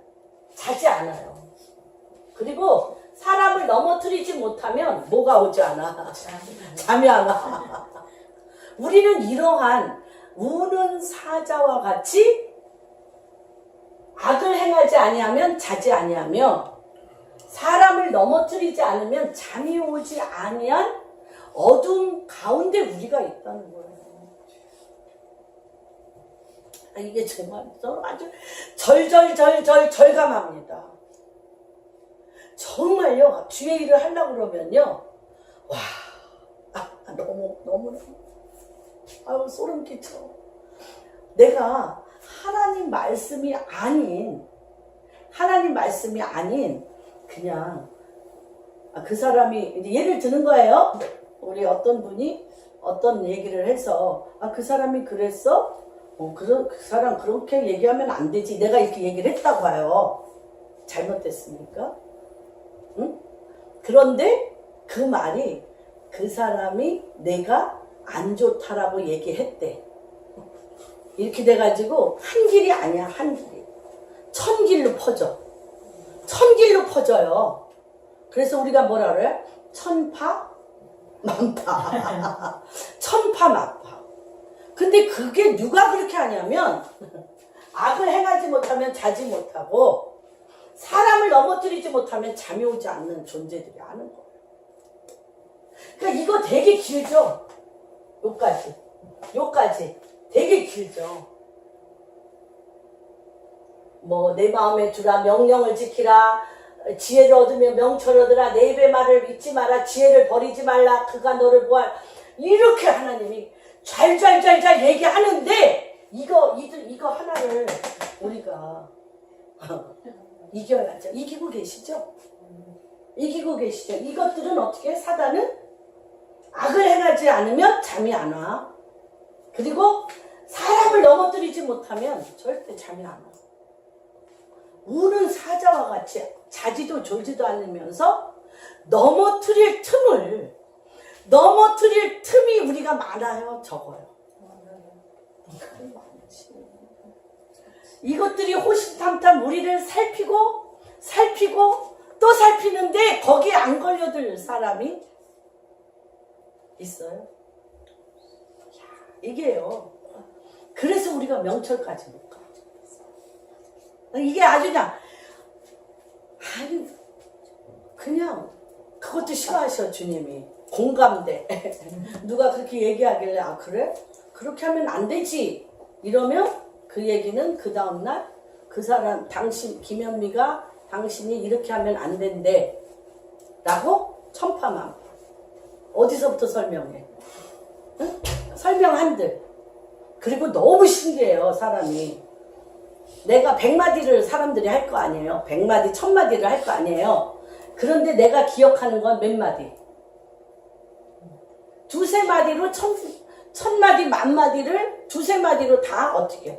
자지 않아요. 그리고 사람을 넘어뜨리지 못하면 뭐가 오지 않아? 잠이 안 와. 우리는 이러한 우는 사자와 같이 악을 행하지 아니하면 자지 아니하며 사람을 넘어뜨리지 않으면 잠이 오지 아니한 어둠 가운데 우리가 있다는 거예요. 이게 정말 아주 절감합니다. 정말요. 주의 일을 하려고 그러면요. 와, 너무 아우 소름 끼쳐. 내가 하나님 말씀이 아닌 그냥 그 사람이 예를 드는 거예요. 우리 어떤 분이 어떤 얘기를 해서 그 사람이 그랬어? 그 사람 그렇게 얘기하면 안 되지. 내가 이렇게 얘기를 했다고 해요. 잘못됐습니까? 응? 그런데 그 말이 그 사람이 내가 안 좋다라고 얘기했대. 이렇게 돼가지고 한 길이 아니야. 한 길이. 1000길로 퍼져. 1000길로 퍼져요. 그래서 우리가 뭐라 그래요? 천파만파. 천파만파. 근데 그게 누가 그렇게 하냐면 악을 행하지 못하면 자지 못하고 사람을 넘어뜨리지 못하면 잠이 오지 않는 존재들이 하는 거예요. 그러니까 이거 되게 길죠? 요까지 되게 길죠. 뭐 내 마음에 두라 명령을 지키라 지혜를 얻으며 명철을 얻으라 내 입의 말을 믿지 마라 지혜를 버리지 말라 그가 너를 보아 이렇게 하나님이 잘 얘기하는데 이거 하나를 우리가 이겨야죠. 이기고 계시죠? 이것들은 어떻게 사단은 악을 행하지 않으면 잠이 안 와. 그리고 사람을 넘어뜨리지 못하면 절대 잠이 안 와. 우는 사자와 같이 자지도 졸지도 않으면서 넘어뜨릴 틈이 우리가 많아요. 적어요. 이것들이 호시탐탐 우리를 살피고 또 살피는데 거기에 안 걸려들 사람이 있어요. 이게요. 그래서 우리가 명철까지 못 가. 이게 아주 그냥 그것도 싫어하셔 주님이. 공감대. 누가 그렇게 얘기하길래 그래? 그렇게 하면 안 되지. 이러면 그 얘기는 그 다음날 그 사람, 김현미가 당신이 이렇게 하면 안 된대. 라고 천파만. 어디서부터 설명해? 응? 설명한들. 그리고 너무 신기해요, 사람이. 내가 100마디를 사람들이 할 거 아니에요. 100마디, 1000마디를 할 거 아니에요. 그런데 내가 기억하는 건 몇 마디? 두세 마디로 1000마디, 10,000마디를 두세 마디로 다 어떻게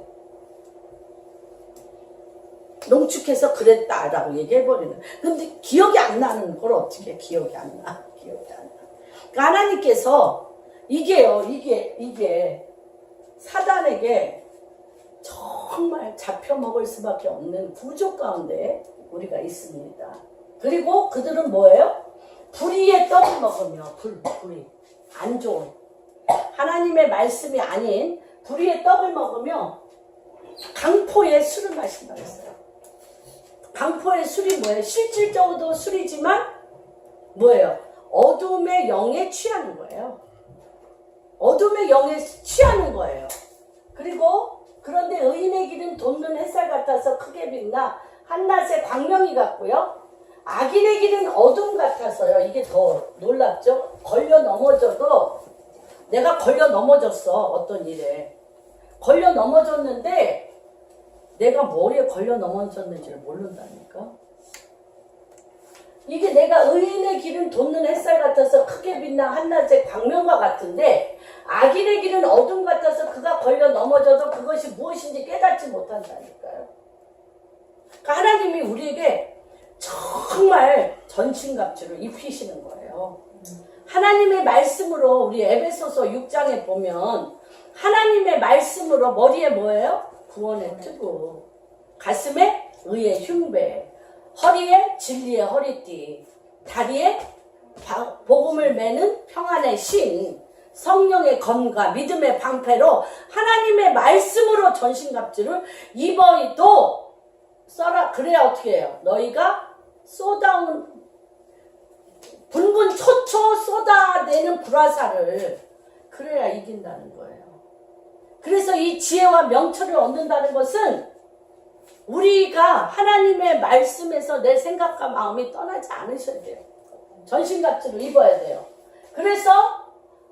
농축해서 그랬다라고 얘기해버리는. 근데 기억이 안 나는 걸 어떻게 기억이 안 나? 기억이 안 나. 그러니까 하나님께서 이게 사단에게 정말 잡혀먹을 수밖에 없는 구조 가운데 우리가 있습니다. 그리고 그들은 뭐예요? 불의의 떡을 먹으며 불의 안 좋은 하나님의 말씀이 아닌 불의의 떡을 먹으며 강포의 술을 마신다고 했어요. 강포의 술이 뭐예요? 실질적으로도 술이지만 뭐예요? 어둠의 영에 취하는 거예요. 어둠의 영에 취하는 거예요. 그리고 그런데 의인의 길은 돋는 햇살 같아서 크게 빛나 한낮의 광명이 같고요. 악인의 길은 어둠 같아서요. 이게 더 놀랍죠? 걸려 넘어져도 내가 걸려 넘어졌어. 어떤 일에. 걸려 넘어졌는데 내가 뭐에 걸려 넘어졌는지를 모른다니까. 이게 내가 의인의 길은 돋는 햇살 같아서 크게 빛나 한낮의 광명과 같은데 악인의 길은 어둠 같아서 그가 걸려 넘어져도 그것이 무엇인지 깨닫지 못한다니까요. 그러니까 하나님이 우리에게 정말 전신갑주를 입히시는 거예요. 하나님의 말씀으로 우리 에베소서 6장에 보면 하나님의 말씀으로 머리에 뭐예요? 구원의 투구, 가슴에 의의 흉배, 허리에 진리의 허리띠, 다리에 복음을 매는 평안의 신, 성령의 검과 믿음의 방패로 하나님의 말씀으로 전신갑주를 입어도 써라. 그래야 어떻게 해요? 너희가 쏟아온 분분 초초 쏟아내는 불화살을 그래야 이긴다는 거예요. 그래서 이 지혜와 명철을 얻는다는 것은 우리가 하나님의 말씀에서 내 생각과 마음이 떠나지 않으셔야 돼요. 전신갑주를 입어야 돼요. 그래서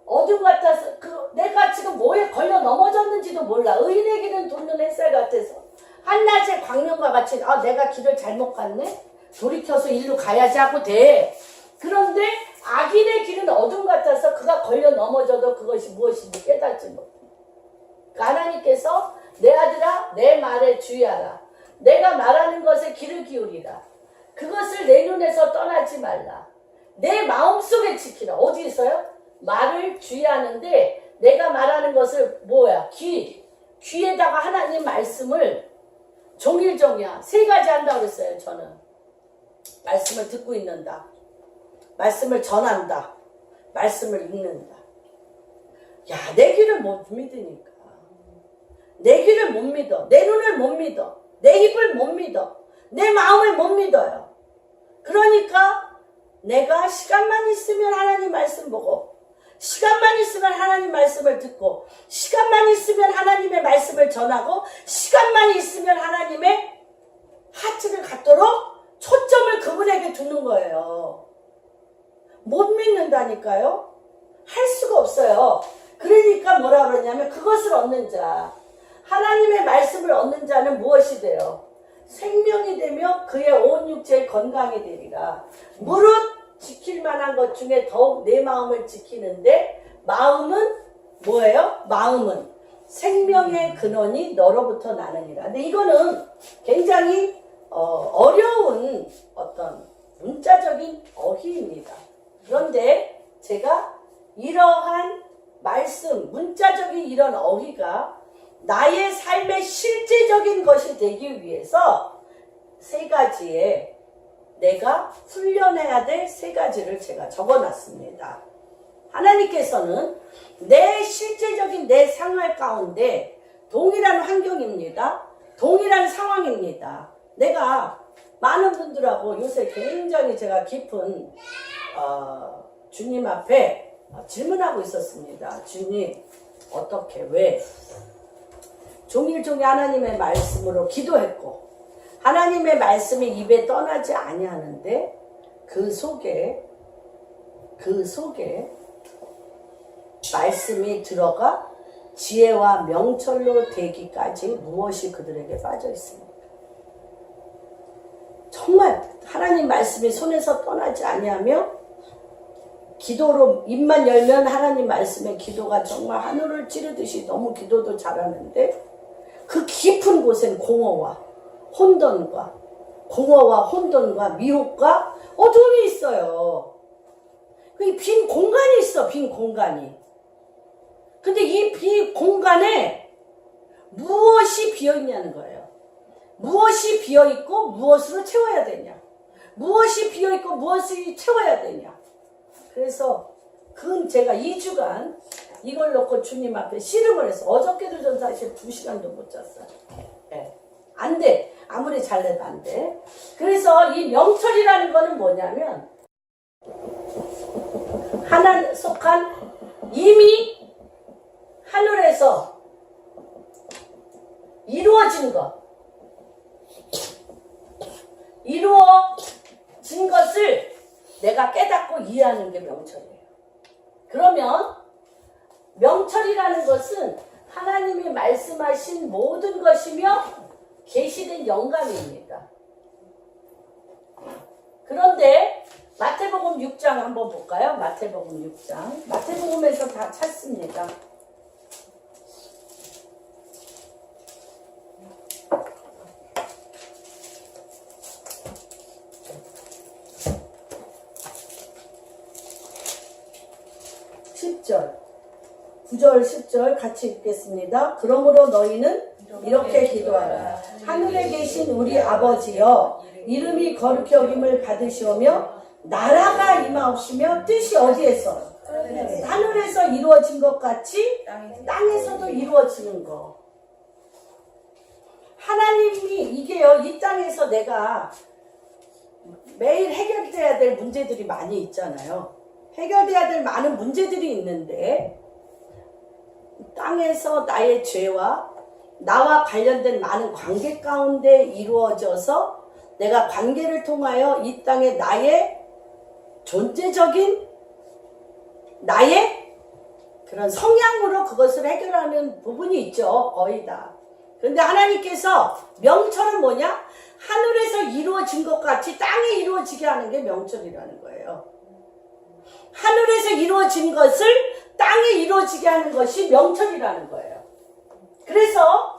어둠 같아서 내가 지금 뭐에 걸려 넘어졌는지도 몰라. 의인의 길은 돋는 햇살 같아서 한낮의 광명과 같이 내가 길을 잘못 갔네? 돌이켜서 일로 가야지 하고 돼. 그런데 악인의 길은 어둠 같아서 그가 걸려 넘어져도 그것이 무엇인지 깨닫지 못해. 하나님께서 내 아들아 내 말에 주의하라. 내가 말하는 것에 귀를 기울이라. 그것을 내 눈에서 떠나지 말라. 내 마음속에 지키라. 어디 있어요? 말을 주의하는데 내가 말하는 것을 뭐야? 귀에다가 하나님 말씀을 종일종이야. 3가지 한다고 그랬어요. 저는 말씀을 듣고 있는다, 말씀을 전한다, 말씀을 읽는다. 야, 내 귀를 못 믿으니까, 내 귀를 못 믿어, 내 눈을 못 믿어, 내 입을 못 믿어, 내 마음을 못 믿어요. 그러니까 내가 시간만 있으면 하나님 말씀 보고, 시간만 있으면 하나님 말씀을 듣고, 시간만 있으면 하나님의 말씀을 전하고, 시간만 있으면 하나님의 하트를 갖도록 초점을 그분에게 두는 거예요. 못 믿는다니까요. 할 수가 없어요. 그러니까 뭐라 그러냐면 그것을 얻는 자, 하나님의 말씀을 얻는 자는 무엇이 돼요? 생명이 되며 그의 온 육체의 건강이 되리라. 무릇 지킬 만한 것 중에 더욱 내 마음을 지키는데, 마음은 뭐예요? 마음은 생명의 근원이 너로부터 나느니라. 근데 이거는 굉장히 어려운 어떤 문자적인 어휘입니다. 그런데 제가 이러한 말씀, 문자적인 이런 어휘가 나의 삶의 실제적인 것이 되기 위해서 3가지의 내가 훈련해야 될 3가지를 제가 적어놨습니다. 하나님께서는 내 실제적인 내 생활 가운데 동일한 환경입니다. 동일한 상황입니다. 내가 많은 분들하고 요새 굉장히 제가 깊은 주님 앞에 질문하고 있었습니다. 주님, 어떻게? 왜? 종일종일 하나님의 말씀으로 기도했고 하나님의 말씀이 입에 떠나지 아니하는데 그 속에 말씀이 들어가 지혜와 명철로 되기까지 무엇이 그들에게 빠져 있습니까? 정말 하나님 말씀이 손에서 떠나지 아니하며 기도로 입만 열면 하나님 말씀의 기도가 정말 하늘을 찌르듯이 너무 기도도 잘하는데 그 깊은 곳엔 공허와 혼돈과 미혹과 어둠이 있어요. 그 빈 공간이 있어, 빈 공간이. 근데 이 빈 공간에 무엇이 비어있냐는 거예요. 무엇이 비어있고 무엇으로 채워야 되냐. 무엇이 비어있고 무엇을 채워야 되냐. 그래서 제가 2주간 이걸 놓고 주님 앞에 씨름을 했어. 어저께도 전 사실 2시간도 못 잤어요. 네. 안 돼. 아무리 잘해도 안 돼. 그래서 이 명철이라는 거는 뭐냐면 하나 속한 이미 하늘에서 이루어진 것을 내가 깨닫고 이해하는 게 명철이에요. 그러면 명철이라는 것은 하나님이 말씀하신 모든 것이며 계시된 영감입니다. 그런데 마태복음 6장 한번 볼까요? 마태복음 6장. 마태복음에서 다 찾습니다. (10절) 9절 10절 같이 읽겠습니다. 그러므로 너희는 이렇게 기도하라. 하늘에 계신 우리 아버지여 이름이 거룩히 여김을 받으시오며 나라가 임하옵시며 뜻이 어디에서? 하늘에서 이루어진 것 같이 땅에서도 이루어지는 거. 하나님이 이게요, 이 땅에서 내가 매일 해결돼야 될 문제들이 많이 있잖아요. 해결돼야 될 많은 문제들이 있는데 땅에서 나의 죄와 나와 관련된 많은 관계 가운데 이루어져서 내가 관계를 통하여 이 땅에 나의 존재적인 나의 그런 성향으로 그것을 해결하는 부분이 있죠. 거의 다. 그런데 하나님께서 명철은 뭐냐? 하늘에서 이루어진 것 같이 땅에 이루어지게 하는 게 명철이라는 거예요. 하늘에서 이루어진 것을 땅에 이루어지게 하는 것이 명철이라는 거예요. 그래서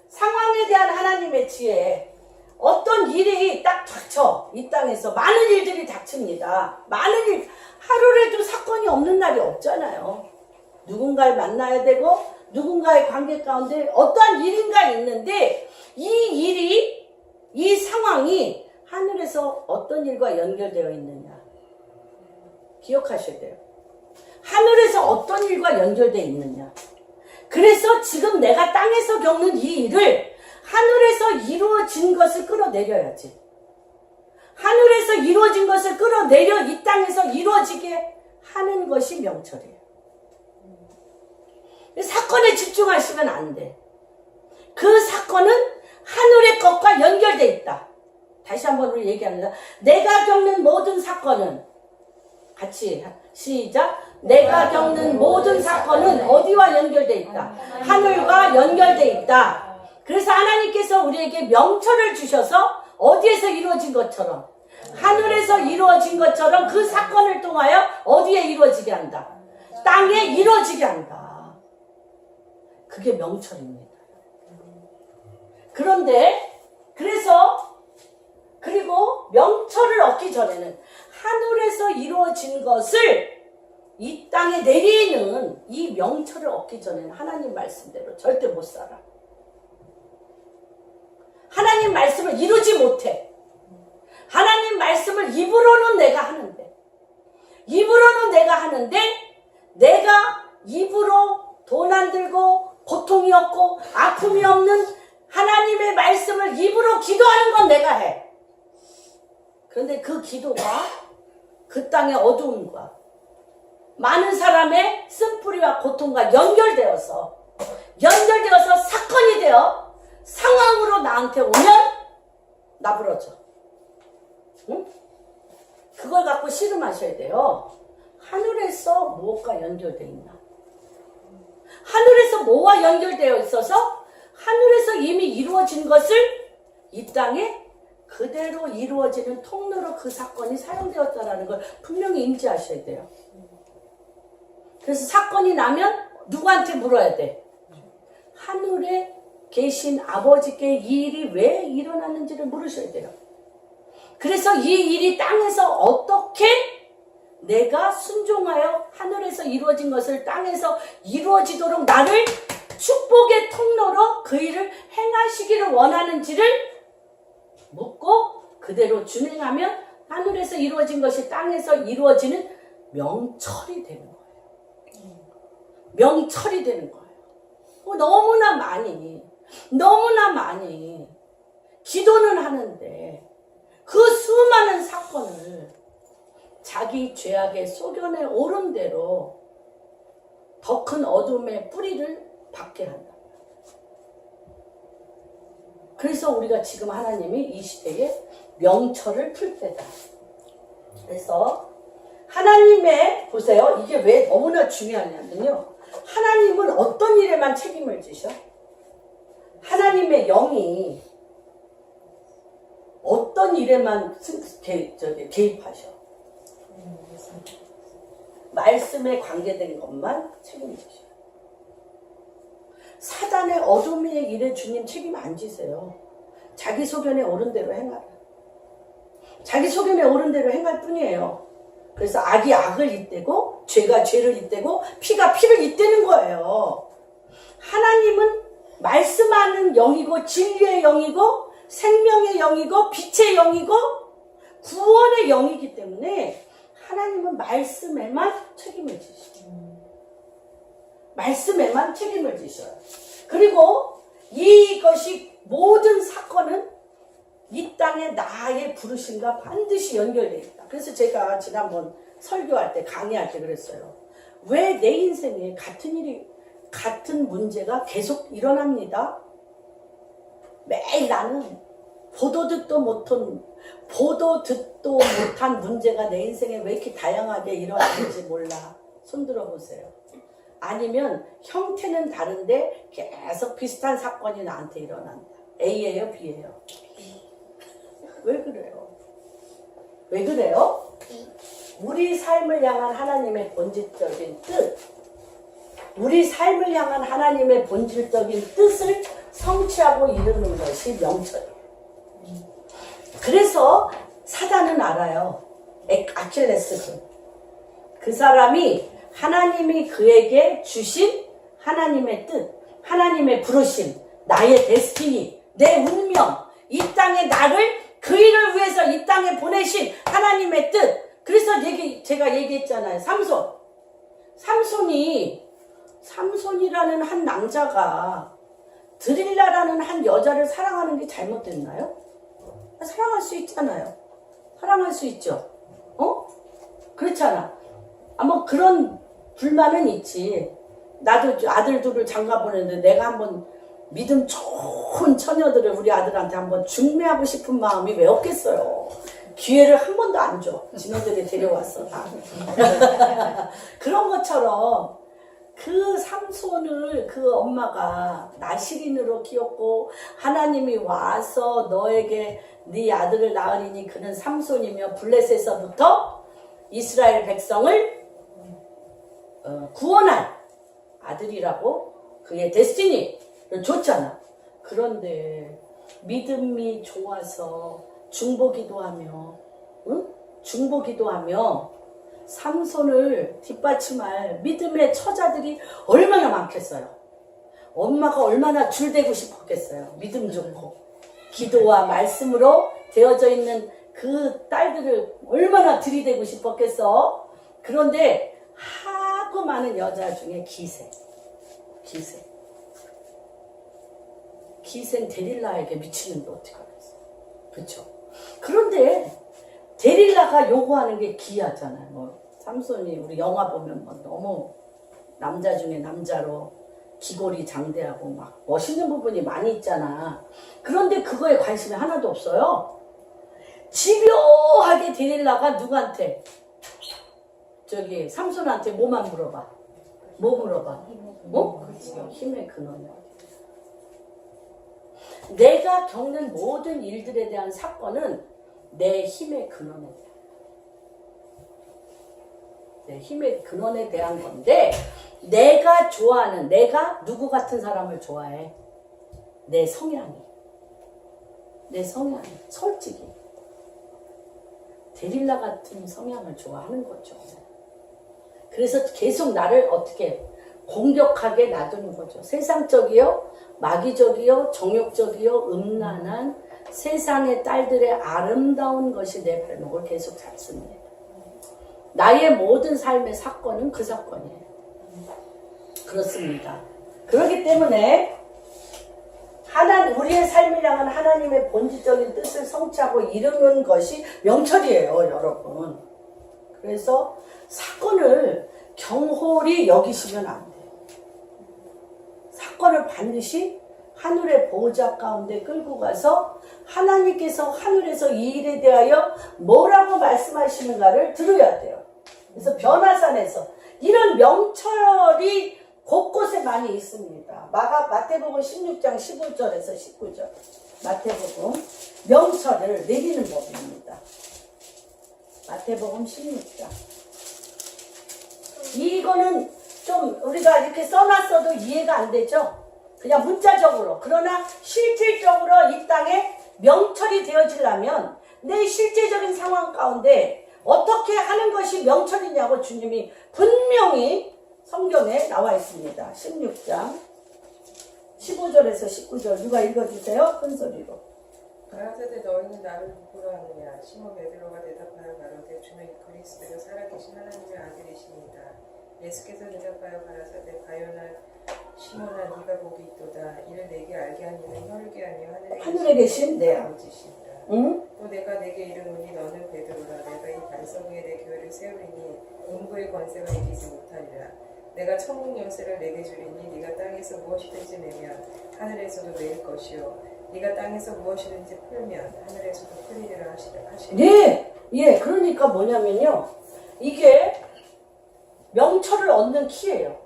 상황에 대한 하나님의 지혜, 어떤 일이 딱 닥쳐, 이 땅에서 많은 일들이 닥칩니다. 많은 일, 하루라도 사건이 없는 날이 없잖아요. 누군가를 만나야 되고 누군가의 관계 가운데 어떠한 일인가 있는데 이 일이, 이 상황이 하늘에서 어떤 일과 연결되어 있느냐 기억하셔야 돼요. 하늘에서 어떤 일과 연결되어 있느냐. 그래서 지금 내가 땅에서 겪는 이 일을 하늘에서 이루어진 것을 끌어내려야지. 하늘에서 이루어진 것을 끌어내려 이 땅에서 이루어지게 하는 것이 명철이에요. 사건에 집중하시면 안 돼. 그 사건은 하늘의 것과 연결되어 있다. 다시 한번 우리 얘기합니다. 내가 겪는 모든 사건은, 같이 시작. 내가 겪는 모든 사건은 어디와 연결되어 있다? 하늘과 연결되어 있다. 그래서 하나님께서 우리에게 명철을 주셔서 어디에서 이루어진 것처럼, 하늘에서 이루어진 것처럼 그 사건을 통하여 어디에 이루어지게 한다? 땅에 이루어지게 한다. 그게 명철입니다. 그런데 그리고 명철을 얻기 전에는 하늘에서 이루어진 것을 이 땅에 내리는 이 명철을 얻기 전에는 하나님 말씀대로 절대 못 살아. 하나님 말씀을 이루지 못해. 하나님 말씀을 입으로는 내가 하는데 내가 입으로 돈 안 들고 고통이 없고 아픔이 없는 하나님의 말씀을 입으로 기도하는 건 내가 해. 그런데 그 기도가 그 땅의 어두움과 많은 사람의 쓴뿌리와 고통과 연결되어서 사건이 되어 상황으로 나한테 오면 나부러져. 응? 그걸 갖고 씨름하셔야 돼요. 하늘에서 무엇과 연결되어 있나? 하늘에서 뭐와 연결되어 있어서 하늘에서 이미 이루어진 것을 이 땅에 그대로 이루어지는 통로로 그 사건이 사용되었다는 걸 분명히 인지하셔야 돼요. 그래서 사건이 나면 누구한테 물어야 돼? 하늘에 계신 아버지께 이 일이 왜 일어났는지를 물으셔야 돼요. 그래서 이 일이 땅에서 어떻게 내가 순종하여 하늘에서 이루어진 것을 땅에서 이루어지도록 나를 축복의 통로로 그 일을 행하시기를 원하는지를 묻고 그대로 준행하면 하늘에서 이루어진 것이 땅에서 이루어지는 명철이 되는 거예요. 명철이 되는 거예요. 너무나 많이 기도는 하는데 그 수많은 사건을 자기 죄악의 소견에 오른 대로 더 큰 어둠의 뿌리를 받게 한다. 그래서 우리가 지금 하나님이 이 시대에 명철을 풀 때다. 그래서 하나님의, 보세요. 이게 왜 너무나 중요하냐면요. 하나님은 어떤 일에만 책임을 지셔? 하나님의 영이 어떤 일에만 개입하셔? 말씀에 관계된 것만 책임지셔. 사단의 어둠의 일에 주님 책임 안 지세요. 자기 소견에 오른 대로 행하라. 자기 소견에 오른 대로 행할 뿐이에요. 그래서 악이 악을 잇대고 죄가 죄를 잇대고 피가 피를 잇대는 거예요. 하나님은 말씀하는 영이고 진리의 영이고 생명의 영이고 빛의 영이고 구원의 영이기 때문에 하나님은 말씀에만 책임을 지셔요. 말씀에만 책임을 지셔요. 그리고 이것이 모든 사건은 이 땅에 나의 부르심과 반드시 연결되어 있다. 그래서 제가 지난번 설교할 때 강의할 때 그랬어요. 왜 내 인생에 같은 문제가 계속 일어납니다. 매일 나는 보도 듣도 못한 문제가 내 인생에 왜 이렇게 다양하게 일어나는지 몰라. 손들어 보세요. 아니면 형태는 다른데 계속 비슷한 사건이 나한테 일어난다. A예요, B예요? 왜 그래요? 왜 그래요? 우리 삶을 향한 하나님의 본질적인 뜻, 우리 삶을 향한 하나님의 본질적인 뜻을 성취하고 이루는 것이 명철이에요. 그래서 사단은 알아요. 아킬레스건. 그 사람이 하나님이 그에게 주신 하나님의 뜻, 하나님의 부르심, 나의 데스티니, 내 운명, 이 땅에 나를 그 일을 위해서 이 땅에 보내신 하나님의 뜻. 그래서 제가 얘기했잖아요. 삼손이라는 한 남자가 드릴라라는 한 여자를 사랑하는 게 잘못됐나요? 사랑할 수 있잖아요. 사랑할 수 있죠. 그렇잖아. 뭐 그런 불만은 있지. 나도 아들 둘을 장가 보냈는데 내가 한번 믿음 좋은 처녀들을 우리 아들한테 한번 중매하고 싶은 마음이 왜 없겠어요. 기회를 한 번도 안 줘. 지네들이 데려왔어 다. 그런 것처럼 그 삼손을 그 엄마가 나시린으로 키웠고 하나님이 와서 너에게 네 아들을 낳으리니 그는 삼손이며 블레셋에서부터 이스라엘 백성을 구원할 아들이라고 그의 데스티니를 줬잖아. 그런데 믿음이 좋아서 중보기도하며 삼손을 뒷받침할 믿음의 처자들이 얼마나 많겠어요. 엄마가 얼마나 줄대고 싶었겠어요. 믿음 좋고 기도와 말씀으로 되어져 있는 그 딸들을 얼마나 들이대고 싶었겠어. 그런데 하고 많은 여자 중에 기생 데릴라에게 미치는데 어떻게 하겠어. 그렇죠? 그런데 데릴라가 요구하는 게 기하잖아요. 뭐 삼손이 우리 영화 보면 뭐 너무 남자 중에 남자로 기골이 장대하고 막 멋있는 부분이 많이 있잖아. 그런데 그거에 관심이 하나도 없어요. 집요하게 데릴라가 누구한테? 저기 삼손한테 뭐만 물어봐. 뭐 물어봐? 어? 힘의 근원이야. 내가 겪는 모든 일들에 대한 사건은 내 힘의 근원에 대한, 내 힘의 근원에 대한 건데, 내가 좋아하는, 내가 누구 같은 사람을 좋아해? 내 성향이. 솔직히 데릴라 같은 성향을 좋아하는 거죠. 그래서 계속 나를 어떻게 공격하게 놔두는 거죠. 세상적이요, 마귀적이요, 정욕적이요, 음란한 세상의 딸들의 아름다운 것이 내 발목을 계속 잡습니다. 나의 모든 삶의 사건은 그 사건이에요. 그렇습니다. 그렇기 때문에 우리의 삶을 향한 하나님의 본질적인 뜻을 성취하고 이루는 것이 명철이에요, 여러분. 그래서 사건을 경홀히 여기시면 안 돼요. 사건을 반드시 하늘의 보호자 가운데 끌고 가서 하나님께서 하늘에서 이 일에 대하여 뭐라고 말씀하시는가를 들어야 돼요. 그래서 변화산에서 이런 명철이 곳곳에 많이 있습니다. 마태복음 16장 15절에서 19절. 마태복음 명철을 내리는 법입니다. 마태복음 16장. 이거는 좀 우리가 이렇게 써놨어도 이해가 안 되죠? 그냥 문자적으로. 그러나 실질적으로 이 땅에 명철이 되어지려면 내 실제적인 상황 가운데 어떻게 하는 것이 명철이냐고 주님이 분명히 성경에 나와 있습니다. 16장 15절에서 19절 누가 읽어주세요. 큰 소리로. 가라사대 너희는 나를 누구로 하느냐? 시몬 베드로가 대답하여 가로되 주는 그리스도요 살아계신 하나님의 아들이십니다. 예수께서 대답하여 가라사대 가요나 시몬아 네가 복이 있도다. 이를 내게 알게 한 이는 혈육이 아니요 하늘에 계신 내 아버지시니라. 또 내가 내게 이르노니 너는 베드로라. 내가 이 반석 위에 내 교회를 세우리니 음부의 권세가 이기지 못하리라. 내가 천국 열쇠를 내게 주리니 네가 땅에서 무엇이든지 내면 하늘에서도 내릴 것이요 네가 땅에서 무엇이든지 풀면 하늘에서도 풀리리라 하시라. 네, 예, 그러니까 뭐냐면요, 이게 명철을 얻는 키예요.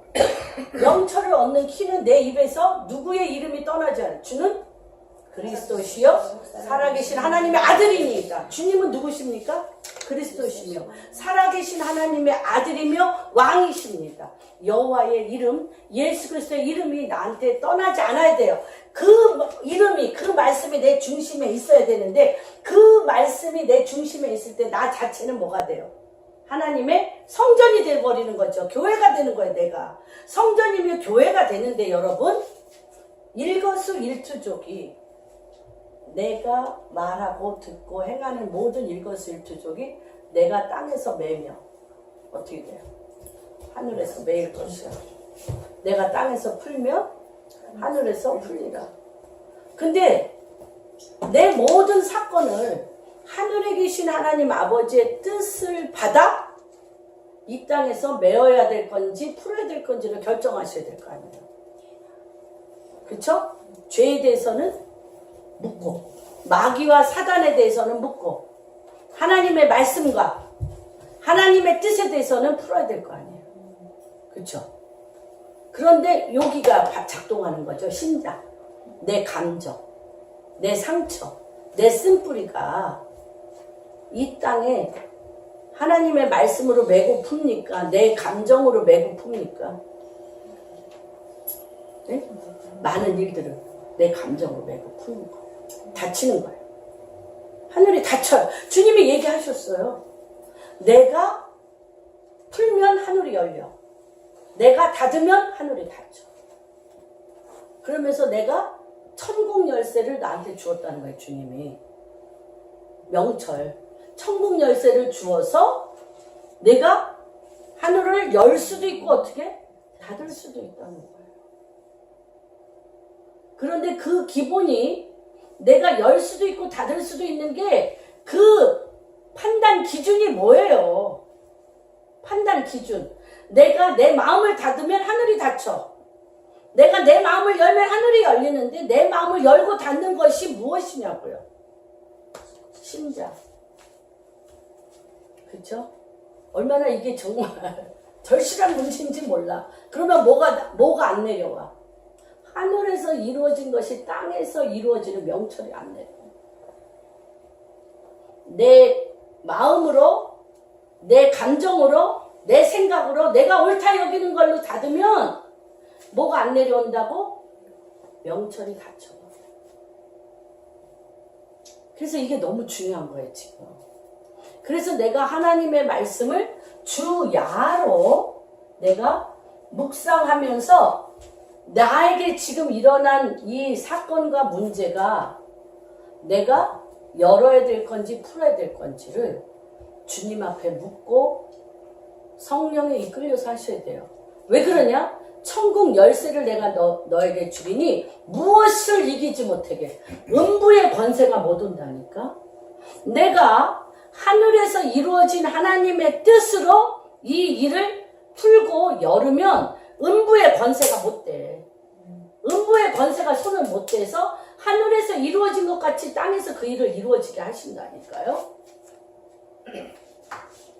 명철을 얻는 키는 내 입에서 누구의 이름이 떠나지 않아요. 주는 그리스도시요 살아계신 하나님의 아들이니까. 주님은 누구십니까? 그리스도시며 살아계신 하나님의 아들이며 왕이십니다. 여호와의 이름, 예수 그리스도의 이름이 나한테 떠나지 않아야 돼요. 그 이름이, 그 말씀이 내 중심에 있어야 되는데, 그 말씀이 내 중심에 있을 때 나 자체는 뭐가 돼요? 하나님의 성전이 되어버리는 거죠. 교회가 되는 거예요. 내가 성전이며 교회가 되는데, 여러분, 일거수일투족이, 내가 말하고 듣고 행하는 모든 일거수일투족이 내가 땅에서 매며 어떻게 돼요? 하늘에서 매일 것이야. 내가 땅에서 풀면 하늘에서 풀리라. 근데 내 모든 사건을 하늘에 계신 하나님 아버지의 뜻을 받아 이 땅에서 메어야 될 건지 풀어야 될 건지를 결정하셔야 될 거 아니에요. 그렇죠? 죄에 대해서는 묻고, 마귀와 사단에 대해서는 묻고, 하나님의 말씀과 하나님의 뜻에 대해서는 풀어야 될 거 아니에요. 그렇죠? 그런데 여기가 작동하는 거죠. 심장, 내 감정, 내 상처, 내 쓴뿌리가 이 땅에 하나님의 말씀으로 메고 풉니까? 내 감정으로 메고 풉니까? 네? 많은 일들을 내 감정으로 메고 푸는 거예요. 다치는 거예요. 하늘이 닫혀요. 주님이 얘기하셨어요. 내가 풀면 하늘이 열려. 내가 닫으면 하늘이 닫혀. 그러면서 내가 천국 열쇠를 나한테 주었다는 거예요. 주님이. 명철. 천국 열쇠를 주어서 내가 하늘을 열 수도 있고 어떻게? 닫을 수도 있다는 거예요. 그런데 그 기본이 내가 열 수도 있고 닫을 수도 있는 게 그 판단 기준이 뭐예요? 판단 기준. 내가 내 마음을 닫으면 하늘이 닫혀. 내가 내 마음을 열면 하늘이 열리는데 내 마음을 열고 닫는 것이 무엇이냐고요. 심장. 그렇죠? 얼마나 이게 정말 절실한 문제인지 몰라. 그러면 뭐가 안 내려와? 하늘에서 이루어진 것이 땅에서 이루어지는 명철이 안 내려와. 내 마음으로, 내 감정으로, 내 생각으로 내가 옳다 여기는 걸로 닫으면 뭐가 안 내려온다고? 명철이 닫혀. 그래서 이게 너무 중요한 거예요, 지금. 그래서 내가 하나님의 말씀을 주야로 내가 묵상하면서 나에게 지금 일어난 이 사건과 문제가 내가 열어야 될 건지 풀어야 될 건지를 주님 앞에 묻고 성령에 이끌려서 하셔야 돼요. 왜 그러냐? 천국 열쇠를 내가 너에게 주리니 무엇을 이기지 못하게. 음부의 권세가 못 온다니까. 내가 하늘에서 이루어진 하나님의 뜻으로 이 일을 풀고 열으면 음부의 권세가 못 돼. 음부의 권세가 손을 못 대서 하늘에서 이루어진 것 같이 땅에서 그 일을 이루어지게 하신다니까요.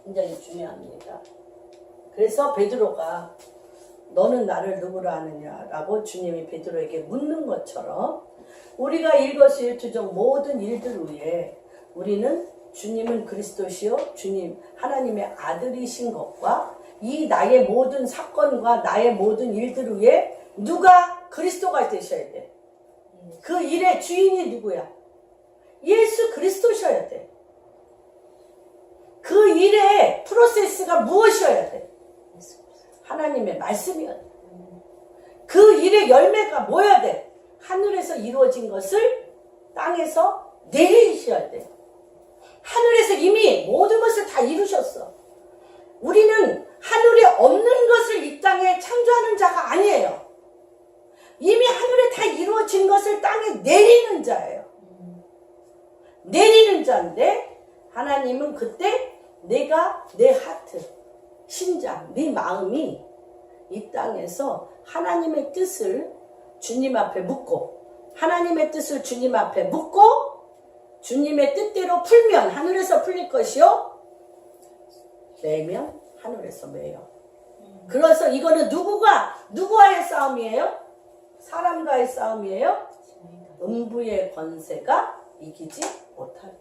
굉장히 중요합니다. 그래서 베드로가 너는 나를 누구로 아느냐라고 주님이 베드로에게 묻는 것처럼 우리가 일거수일투족 모든 일들 위에 우리는 주님은 그리스도시요 주님 하나님의 아들이신 것과 이 나의 모든 사건과 나의 모든 일들 위에 누가 그리스도가 되셔야 돼. 그 일의 주인이 누구야? 예수 그리스도셔야 돼. 그 일의 프로세스가 무엇이어야 돼? 하나님의 말씀이어야 돼. 그 일의 열매가 뭐여야 돼? 하늘에서 이루어진 것을 땅에서 내리셔야 돼. 하늘에서 이미 모든 것을 다 이루셨어. 우리는 하늘에 없는 것을 이 땅에 창조하는 자가 아니에요. 이미 하늘에 다 이루어진 것을 땅에 내리는 자예요. 내리는 자인데 하나님은 그때 내가 내 하트, 심장, 네 마음이 이 땅에서 하나님의 뜻을 주님 앞에 묻고 하나님의 뜻을 주님 앞에 묻고 주님의 뜻대로 풀면 하늘에서 풀릴 것이요 매면 하늘에서 매요. 그래서 이거는 누구와의 싸움이에요? 사람과의 싸움이에요? 음부의 권세가 이기지 못하는.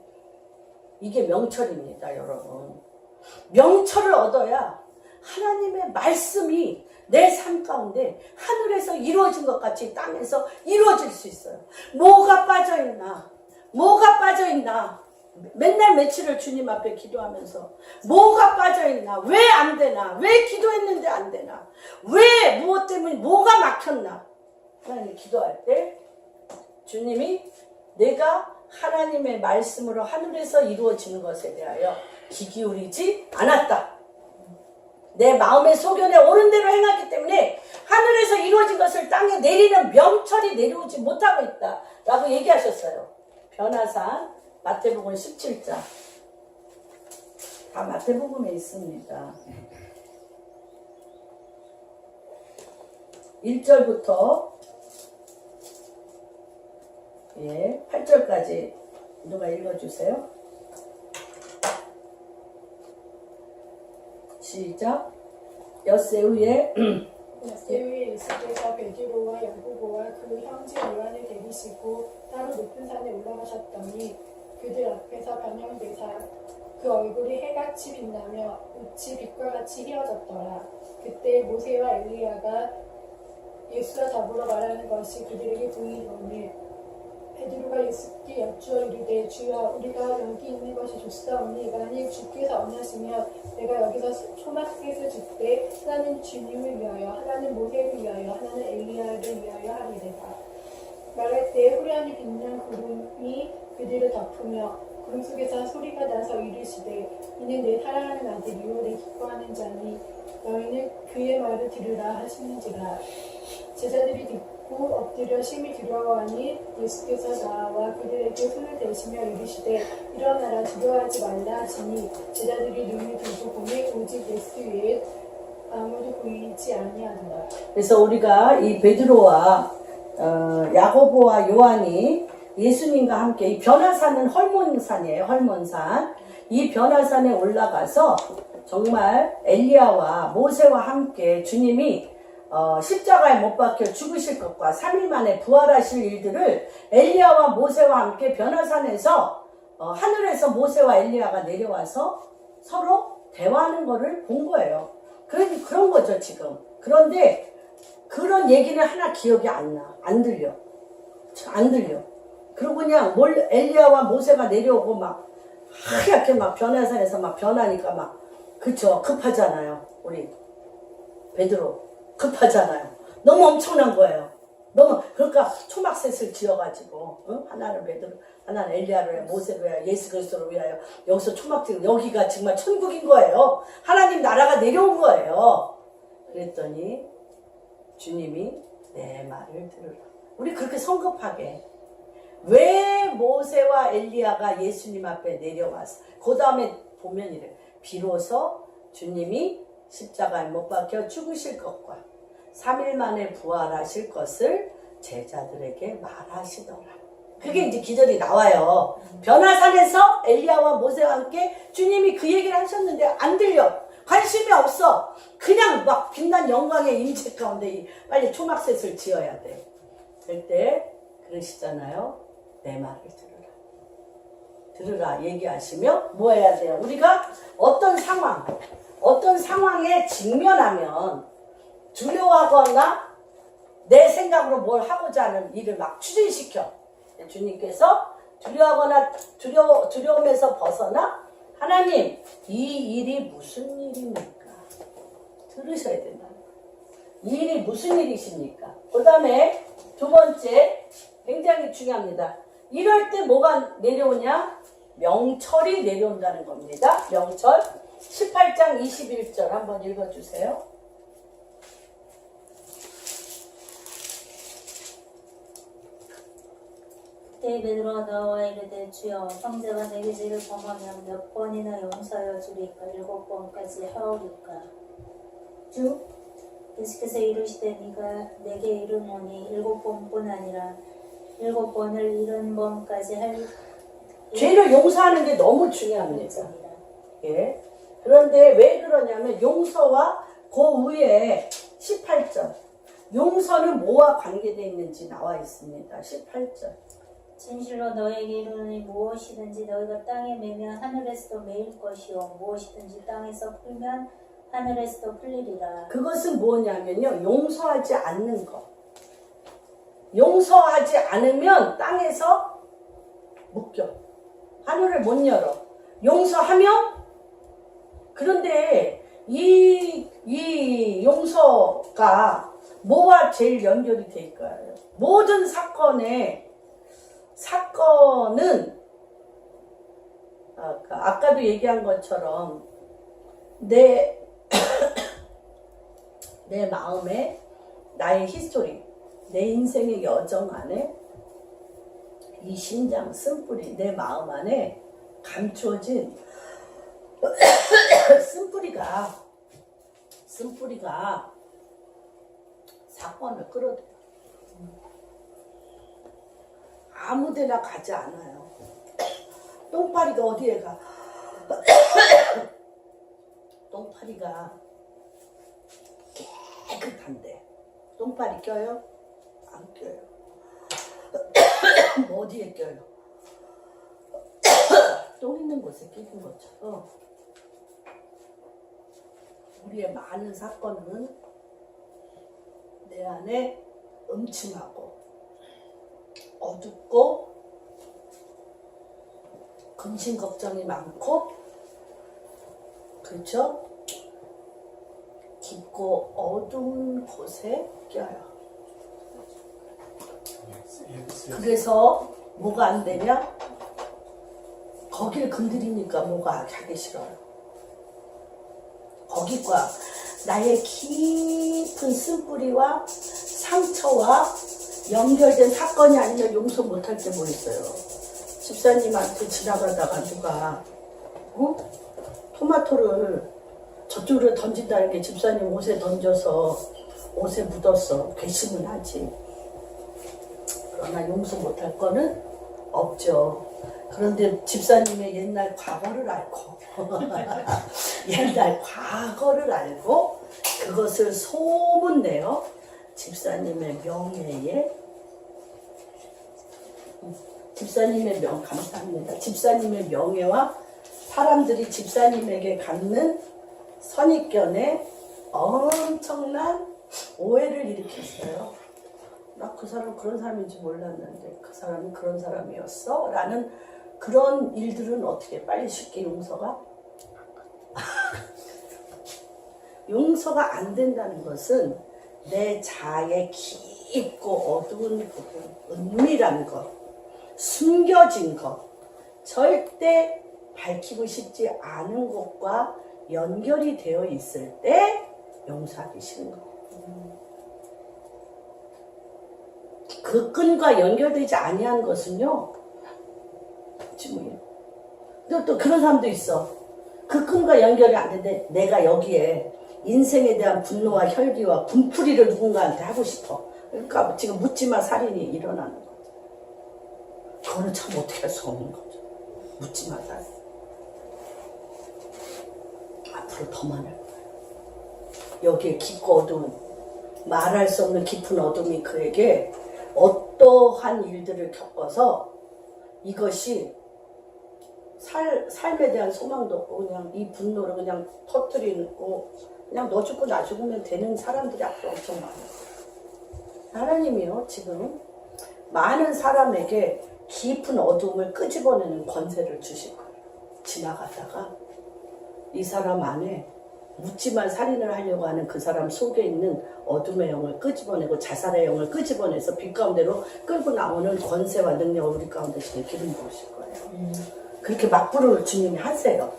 이게 명철입니다, 여러분. 명철을 얻어야 하나님의 말씀이 내 삶 가운데 하늘에서 이루어진 것 같이 땅에서 이루어질 수 있어요. 뭐가 빠져있나? 뭐가 빠져있나? 맨날 며칠을 주님 앞에 기도하면서 뭐가 빠져있나? 왜 안 되나? 왜 기도했는데 안 되나? 왜 무엇 때문에 뭐가 막혔나? 하나님 기도할 때 주님이 내가 하나님의 말씀으로 하늘에서 이루어지는 것에 대하여 귀 기울이지 않았다. 내 마음의 소견에 옳은 대로 행하기 때문에 하늘에서 이루어진 것을 땅에 내리는 명철이 내려오지 못하고 있다 라고 얘기하셨어요. 변화산 마태복음 17장 다 마태복음에 있습니다. 1절부터 8절까지 누가 읽어주세요. 시작. 엿새 후에 예수께서 베드로와 야고보와 그 형제 요한을 데리시고 따로 높은 산에 올라가셨더니 그들 앞에서 변형되사 그 얼굴이 해같이 빛나며 옷이 빛과 같이 휘어졌더라. 그때 모세와 엘리야가 예수와 더불어 말하는 것이 그들에게 보이더니 베드로가 예수께 여쭈어 이르되 주여 우리가 여기 있는 것이 좋사오니 만일 주께서 원하시면 내가 여기서 초막셋을 짓되 하나는 주님을 위하여 하나는 모세를 위하여 하나는 엘리야를 위하여 하리이다. 말할 때 후련히 빛난 구름이 그들을 덮으며 구름 속에서 소리가 나서 이르시되 이는 내 사랑하는 아들이요 내 기뻐하는 자니 너희는 그의 말을 들으라 하시는지라. 제자들이 듣고 듣고 엎드려 심히 두려워하니 예수께서 나와 그들에게 손을 대시며 이르시되 일어나라 두려워하지 말라 하시니 제자들이 눈을 들고 보니 오직 예수 외에 아무도 보이지 아니하더라. 그래서 우리가 이 베드로와 야고보와 요한이 예수님과 함께 이 변화산은 헐몬산이에요. 헐몬산. 이 변화산에 올라가서 정말 엘리야와 모세와 함께 주님이 십자가에 못 박혀 죽으실 것과 3일 만에 부활하실 일들을 엘리야와 모세와 함께 변화산에서 하늘에서 모세와 엘리야가 내려와서 서로 대화하는 거를 본 거예요. 그런 거죠 지금. 그런데 그런 얘기는 하나 기억이 안 나. 안 들려. 그리고 그냥 엘리야와 모세가 내려오고 막 하얗게 막 변화산에서 막 변하니까 막 그쵸 급하잖아요. 우리 베드로 급하잖아요. 너무 엄청난 거예요. 그러니까 초막셋을 지어가지고 하나는 베드로, 하나는 엘리야를 위하여, 모세를 위하여, 예수 그리스도를 위하여 여기서 초막집 여기가 정말 천국인 거예요. 하나님 나라가 내려온 거예요. 그랬더니 주님이 내 말을 들으라. 우리 그렇게 성급하게 왜 모세와 엘리야가 예수님 앞에 내려와서 그 다음에 보면 이래 비로소 주님이 십자가에 못 박혀 죽으실 것과 3일 만에 부활하실 것을 제자들에게 말하시더라. 그게 이제 기절이 나와요. 변화산에서 엘리야와 모세와 함께 주님이 그 얘기를 하셨는데 안 들려. 관심이 없어. 그냥 막 빛난 영광의 임재 가운데 빨리 초막셋을 지어야 돼. 그럴 때 그러시잖아요. 내 말을 들으라 얘기하시며 뭐 해야 돼요? 우리가 어떤 상황에 직면하면 두려워하거나 내 생각으로 뭘 하고자 하는 일을 막 추진시켜. 주님께서 두려워하거나 두려움에서 벗어나 하나님 이 일이 무슨 일입니까? 들으셔야 된다. 이 일이 무슨 일이십니까? 그 다음에 두 번째 굉장히 중요합니다. 이럴 때 뭐가 내려오냐? 명철이 내려온다는 겁니다. 명철 18장 21절 한번 읽어주세요. 그때 베드로가 나와 이르되 주여 형제가 내게 죄를 범하면 몇 번이나 용서하여 주리까 7번까지 하오리까. 주 예수께서 이르시되 네가 내게 이르노니 7번뿐 아니라 7번을 70번까지 할 죄를 용서하는 게 너무 중요합니다. 예. 그런데 왜 그러냐면 용서와 그 위에 18절 용서는 뭐와 관계되어 있는지 나와 있습니다. 18절 진실로 너에게 이르노니 무엇이든지 너희가 땅에 매면 하늘에서도 매일 것이요 무엇이든지 땅에서 풀면 하늘에서도 풀리리라. 그것은 뭐냐면요. 용서하지 않는 것. 용서하지 않으면 땅에서 묶여. 하늘을 못 열어. 용서하면 그런데 이 용서가 뭐와 제일 연결이 될까요? 모든 사건은 아까도 얘기한 것처럼 내 마음에 나의 히스토리, 내 인생의 여정 안에 이 심장, 쓴뿌리, 내 마음 안에 감추어진 쓴뿌리가 사건을 끌어들여. 아무데나 가지 않아요. 똥파리가 어디에 가? 똥파리가 깨끗한데 똥파리 껴요? 안 껴요. 뭐 어디에 껴요? 똥 있는 곳에 끼는 것처럼 우리의 많은 사건은 내 안에 음침하고 어둡고 근심 걱정이 많고 그렇죠? 깊고 어두운 곳에 껴요. 그래서 뭐가 안 되냐? 거기를 건드리니까 뭐가 하기 싫어요. 거기과 나의 깊은 쓴뿌리와 상처와 연결된 사건이 아니면 용서 못할 게 뭐 있어요. 집사님한테 지나가다가 누가 토마토를 저쪽으로 던진다는 게 집사님 옷에 던져서 옷에 묻었어. 괘씸은 하지. 그러나 용서 못할 거는 없죠. 그런데 집사님의 옛날 과거를 알고 옛날 과거를 알고 그것을 소문내어 집사님의 명예에 감사합니다. 집사님의 명예와 사람들이 집사님에게 갖는 선입견에 엄청난 오해를 일으켰어요. 나 그 사람 그런 사람인지 몰랐는데 그 사람이 그런 사람이었어? 라는 그런 일들은 어떻게 빨리 쉽게 용서가? 용서가 안 된다는 것은 내 자아의 깊고 어두운 부분, 은밀한 것, 숨겨진 것, 절대 밝히고 싶지 않은 것과 연결이 되어 있을 때 용서하기 싫은 것. 그 끈과 연결되지 아니한 것은요, 또 그런 사람도 있어. 그 끈과 연결이 안 되는데 내가 여기에 인생에 대한 분노와 혈기와 분풀이를 누군가한테 하고 싶어. 그러니까 지금 묻지마 살인이 일어나는 거죠. 그거는 참 어떻게 할 수 없는 거죠. 묻지마 살인. 앞으로 더 많을 거예요. 여기에 깊고 어두운, 말할 수 없는 깊은 어둠이 그에게 어떠한 일들을 겪어서 이것이 삶에 대한 소망도 없고 그냥 이 분노를 그냥 터뜨리고 그냥 너 죽고 나 죽으면 되는 사람들이 앞으로 엄청 많아요. 하나님이요 지금 많은 사람에게 깊은 어둠을 끄집어내는 권세를 주실 거예요. 지나가다가 이 사람 안에 묻지만 살인을 하려고 하는 그 사람 속에 있는 어둠의 영을 끄집어내고 자살의 영을 끄집어내서 빛 가운데로 끌고 나오는 권세와 능력을 우리 가운데 지금 기름 부으실 거예요. 그렇게 맞부를 주님이 하세요.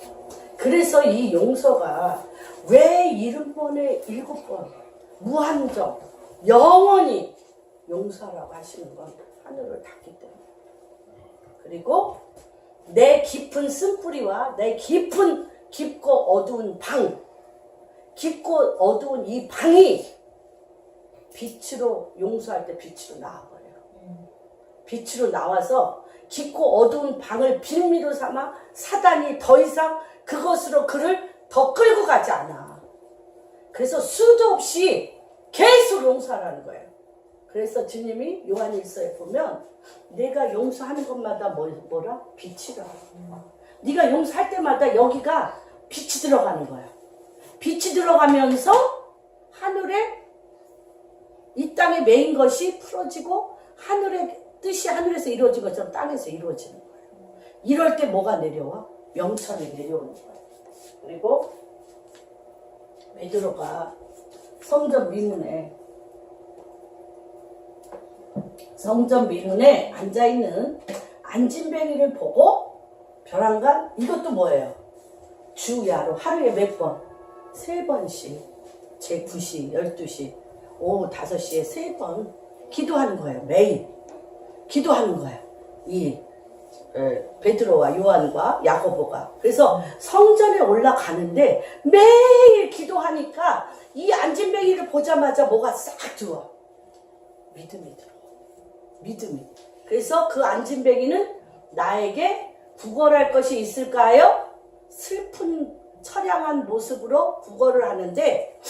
그래서 이 용서가 왜 70번에 7번 무한정 영원히 용서라고 하시는 건 하늘을 닫기 때문에. 그리고 내 깊은 쓴뿌리와 내 깊고 어두운 방, 깊고 어두운 이 방이 빛으로 용서할 때 빛으로 나와버려요. 빛으로 나와서 깊고 어두운 방을 빌미로 삼아 사단이 더 이상 그것으로 그를 더 끌고 가지 않아. 그래서 수도 없이 계속 용서하라는 거예요. 그래서 주님이 요한일서에 보면 내가 용서하는 것마다 뭐라? 빛이라. 네가 용서할 때마다 여기가 빛이 들어가는 거야. 빛이 들어가면서 하늘에 이 땅에 메인 것이 풀어지고 하늘의 뜻이 하늘에서 이루어진 것처럼 땅에서 이루어지는 거예요. 이럴 때 뭐가 내려와? 명철이 내려오는 거예요. 그리고 베드로가 성전 미문에 앉아있는 안진뱅이를 보고 벼랑간 이것도 뭐예요? 주야로 하루에 몇 번? 3번씩 제 9시, 12시, 오후 5시에 3번 기도하는 거예요. 매일 기도하는 거예요. 이 베드로와 요한과 야고보가. 그래서 성전에 올라가는데 매일 기도하니까 이 안진뱅이를 보자마자 뭐가 싹 들어와. 믿음이 들어. 믿음이. 그래서 그 안진뱅이는 나에게 구걸할 것이 있을까요? 슬픈 처량한 모습으로 구걸을 하는데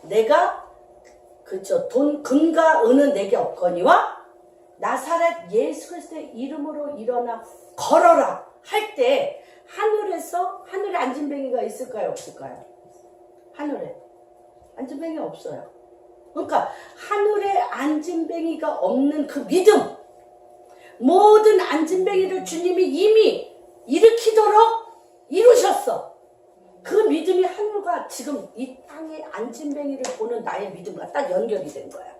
내가 금과 은은 내게 없거니와 나사렛 예수 그리스도의 이름으로 일어나 걸어라 할 때 하늘에 안진뱅이가 있을까요? 없을까요? 하늘에 안진뱅이 없어요. 그러니까 하늘에 안진뱅이가 없는 그 믿음, 모든 안진뱅이를 주님이 이미 일으키도록 이루셨어. 그 믿음이 하늘과 지금 이 땅의 안진뱅이를 보는 나의 믿음과 딱 연결이 된 거야.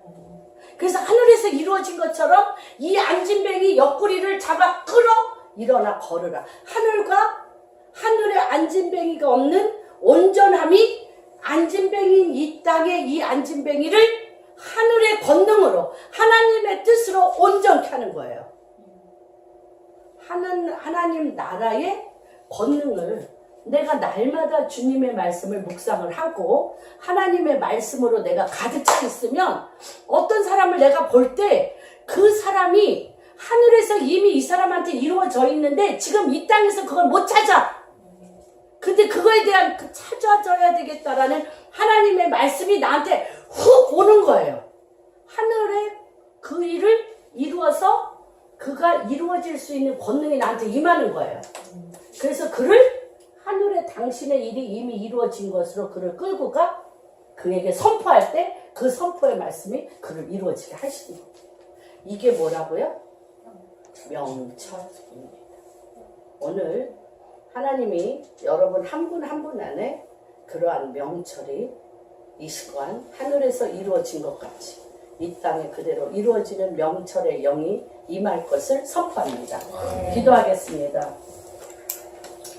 그래서 하늘에서 이루어진 것처럼 이 안진뱅이 옆구리를 잡아 끌어 일어나 걸으라. 하늘에 안진뱅이가 없는 온전함이 안진뱅이인 이 땅에 이 안진뱅이를 하늘의 권능으로 하나님의 뜻으로 온전케 하는 거예요. 하나님 나라의 권능을 내가 날마다 주님의 말씀을 묵상을 하고 하나님의 말씀으로 내가 가득 차 있으면 어떤 사람을 내가 볼 때 그 사람이 하늘에서 이미 이 사람한테 이루어져 있는데 지금 이 땅에서 그걸 못 찾아. 근데 그거에 대한 찾아줘야 되겠다라는 하나님의 말씀이 나한테 훅 오는 거예요. 하늘에 그 일을 이루어서 그가 이루어질 수 있는 권능이 나한테 임하는 거예요. 그래서 그를 하늘에 당신의 일이 이미 이루어진 것으로 그를 끌고 가 그에게 선포할 때 그 선포의 말씀이 그를 이루어지게 하시는 거예요. 이게 뭐라고요? 명철입니다. 오늘 하나님이 여러분 한 분 한 분 안에 그러한 명철이 이 시간 하늘에서 이루어진 것 같이 이 땅에 그대로 이루어지는 명철의 영이 임할 것을 선포합니다. 기도하겠습니다.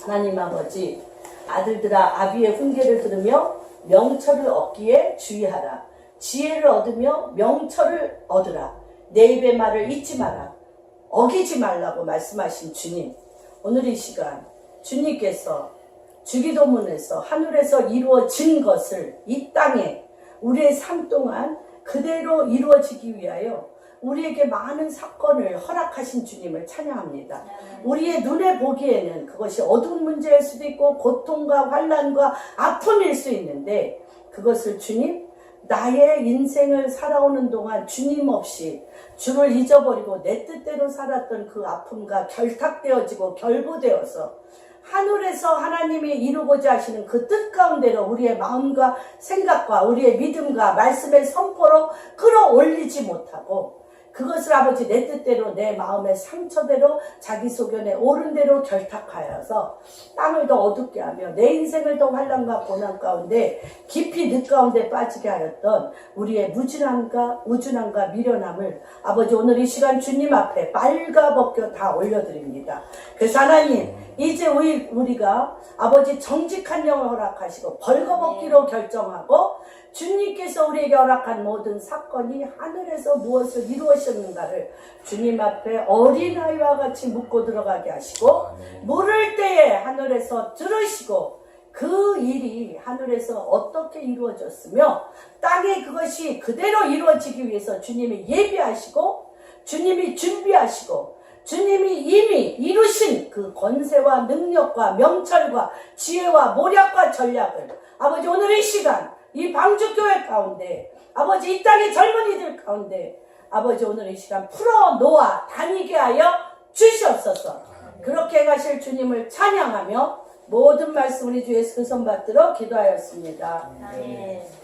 하나님 아버지, 아들들아 아비의 훈계를 들으며 명철을 얻기에 주의하라. 지혜를 얻으며 명철을 얻으라. 내 입의 말을 잊지 마라. 어기지 말라고 말씀하신 주님, 오늘 이 시간 주님께서 주기도문에서 하늘에서 이루어진 것을 이 땅에 우리의 삶 동안 그대로 이루어지기 위하여 우리에게 많은 사건을 허락하신 주님을 찬양합니다. 우리의 눈에 보기에는 그것이 어두운 문제일 수도 있고 고통과 환난과 아픔일 수 있는데 그것을 주님, 나의 인생을 살아오는 동안 주님 없이 주를 잊어버리고 내 뜻대로 살았던 그 아픔과 결탁되어지고 결부되어서 하늘에서 하나님이 이루고자 하시는 그 뜻 가운데로 우리의 마음과 생각과 우리의 믿음과 말씀의 선포로 끌어올리지 못하고 그것을 아버지 내 뜻대로 내 마음의 상처대로 자기 소견에 옳은 대로 결탁하여서 땅을 더 어둡게 하며 내 인생을 더 환난과 고난 가운데 깊이 늪 가운데 빠지게 하였던 우리의 무진함과 우준함과 미련함을 아버지 오늘 이 시간 주님 앞에 빨가벗겨 다 올려드립니다. 그래서 하나님 이제 우리가 아버지 정직한 영을 허락하시고 벌거벗기로 결정하고 주님께서 우리에게 허락한 모든 사건이 하늘에서 무엇을 이루었는가를 주님 앞에 어린아이와 같이 묻고 들어가게 하시고 물을 때에 하늘에서 들으시고 그 일이 하늘에서 어떻게 이루어졌으며 땅에 그것이 그대로 이루어지기 위해서 주님이 예비하시고 주님이 준비하시고 주님이 이미 이루신 그 권세와 능력과 명철과 지혜와 모략과 전략을 아버지 오늘 이 시간 이 방주교회 가운데 아버지 이 땅의 젊은이들 가운데 아버지 오늘 이 시간 풀어놓아 다니게 하여 주시옵소서. 그렇게 가실 주님을 찬양하며 모든 말씀 우리 주 예수 그 손 받들어 기도하였습니다. 아멘.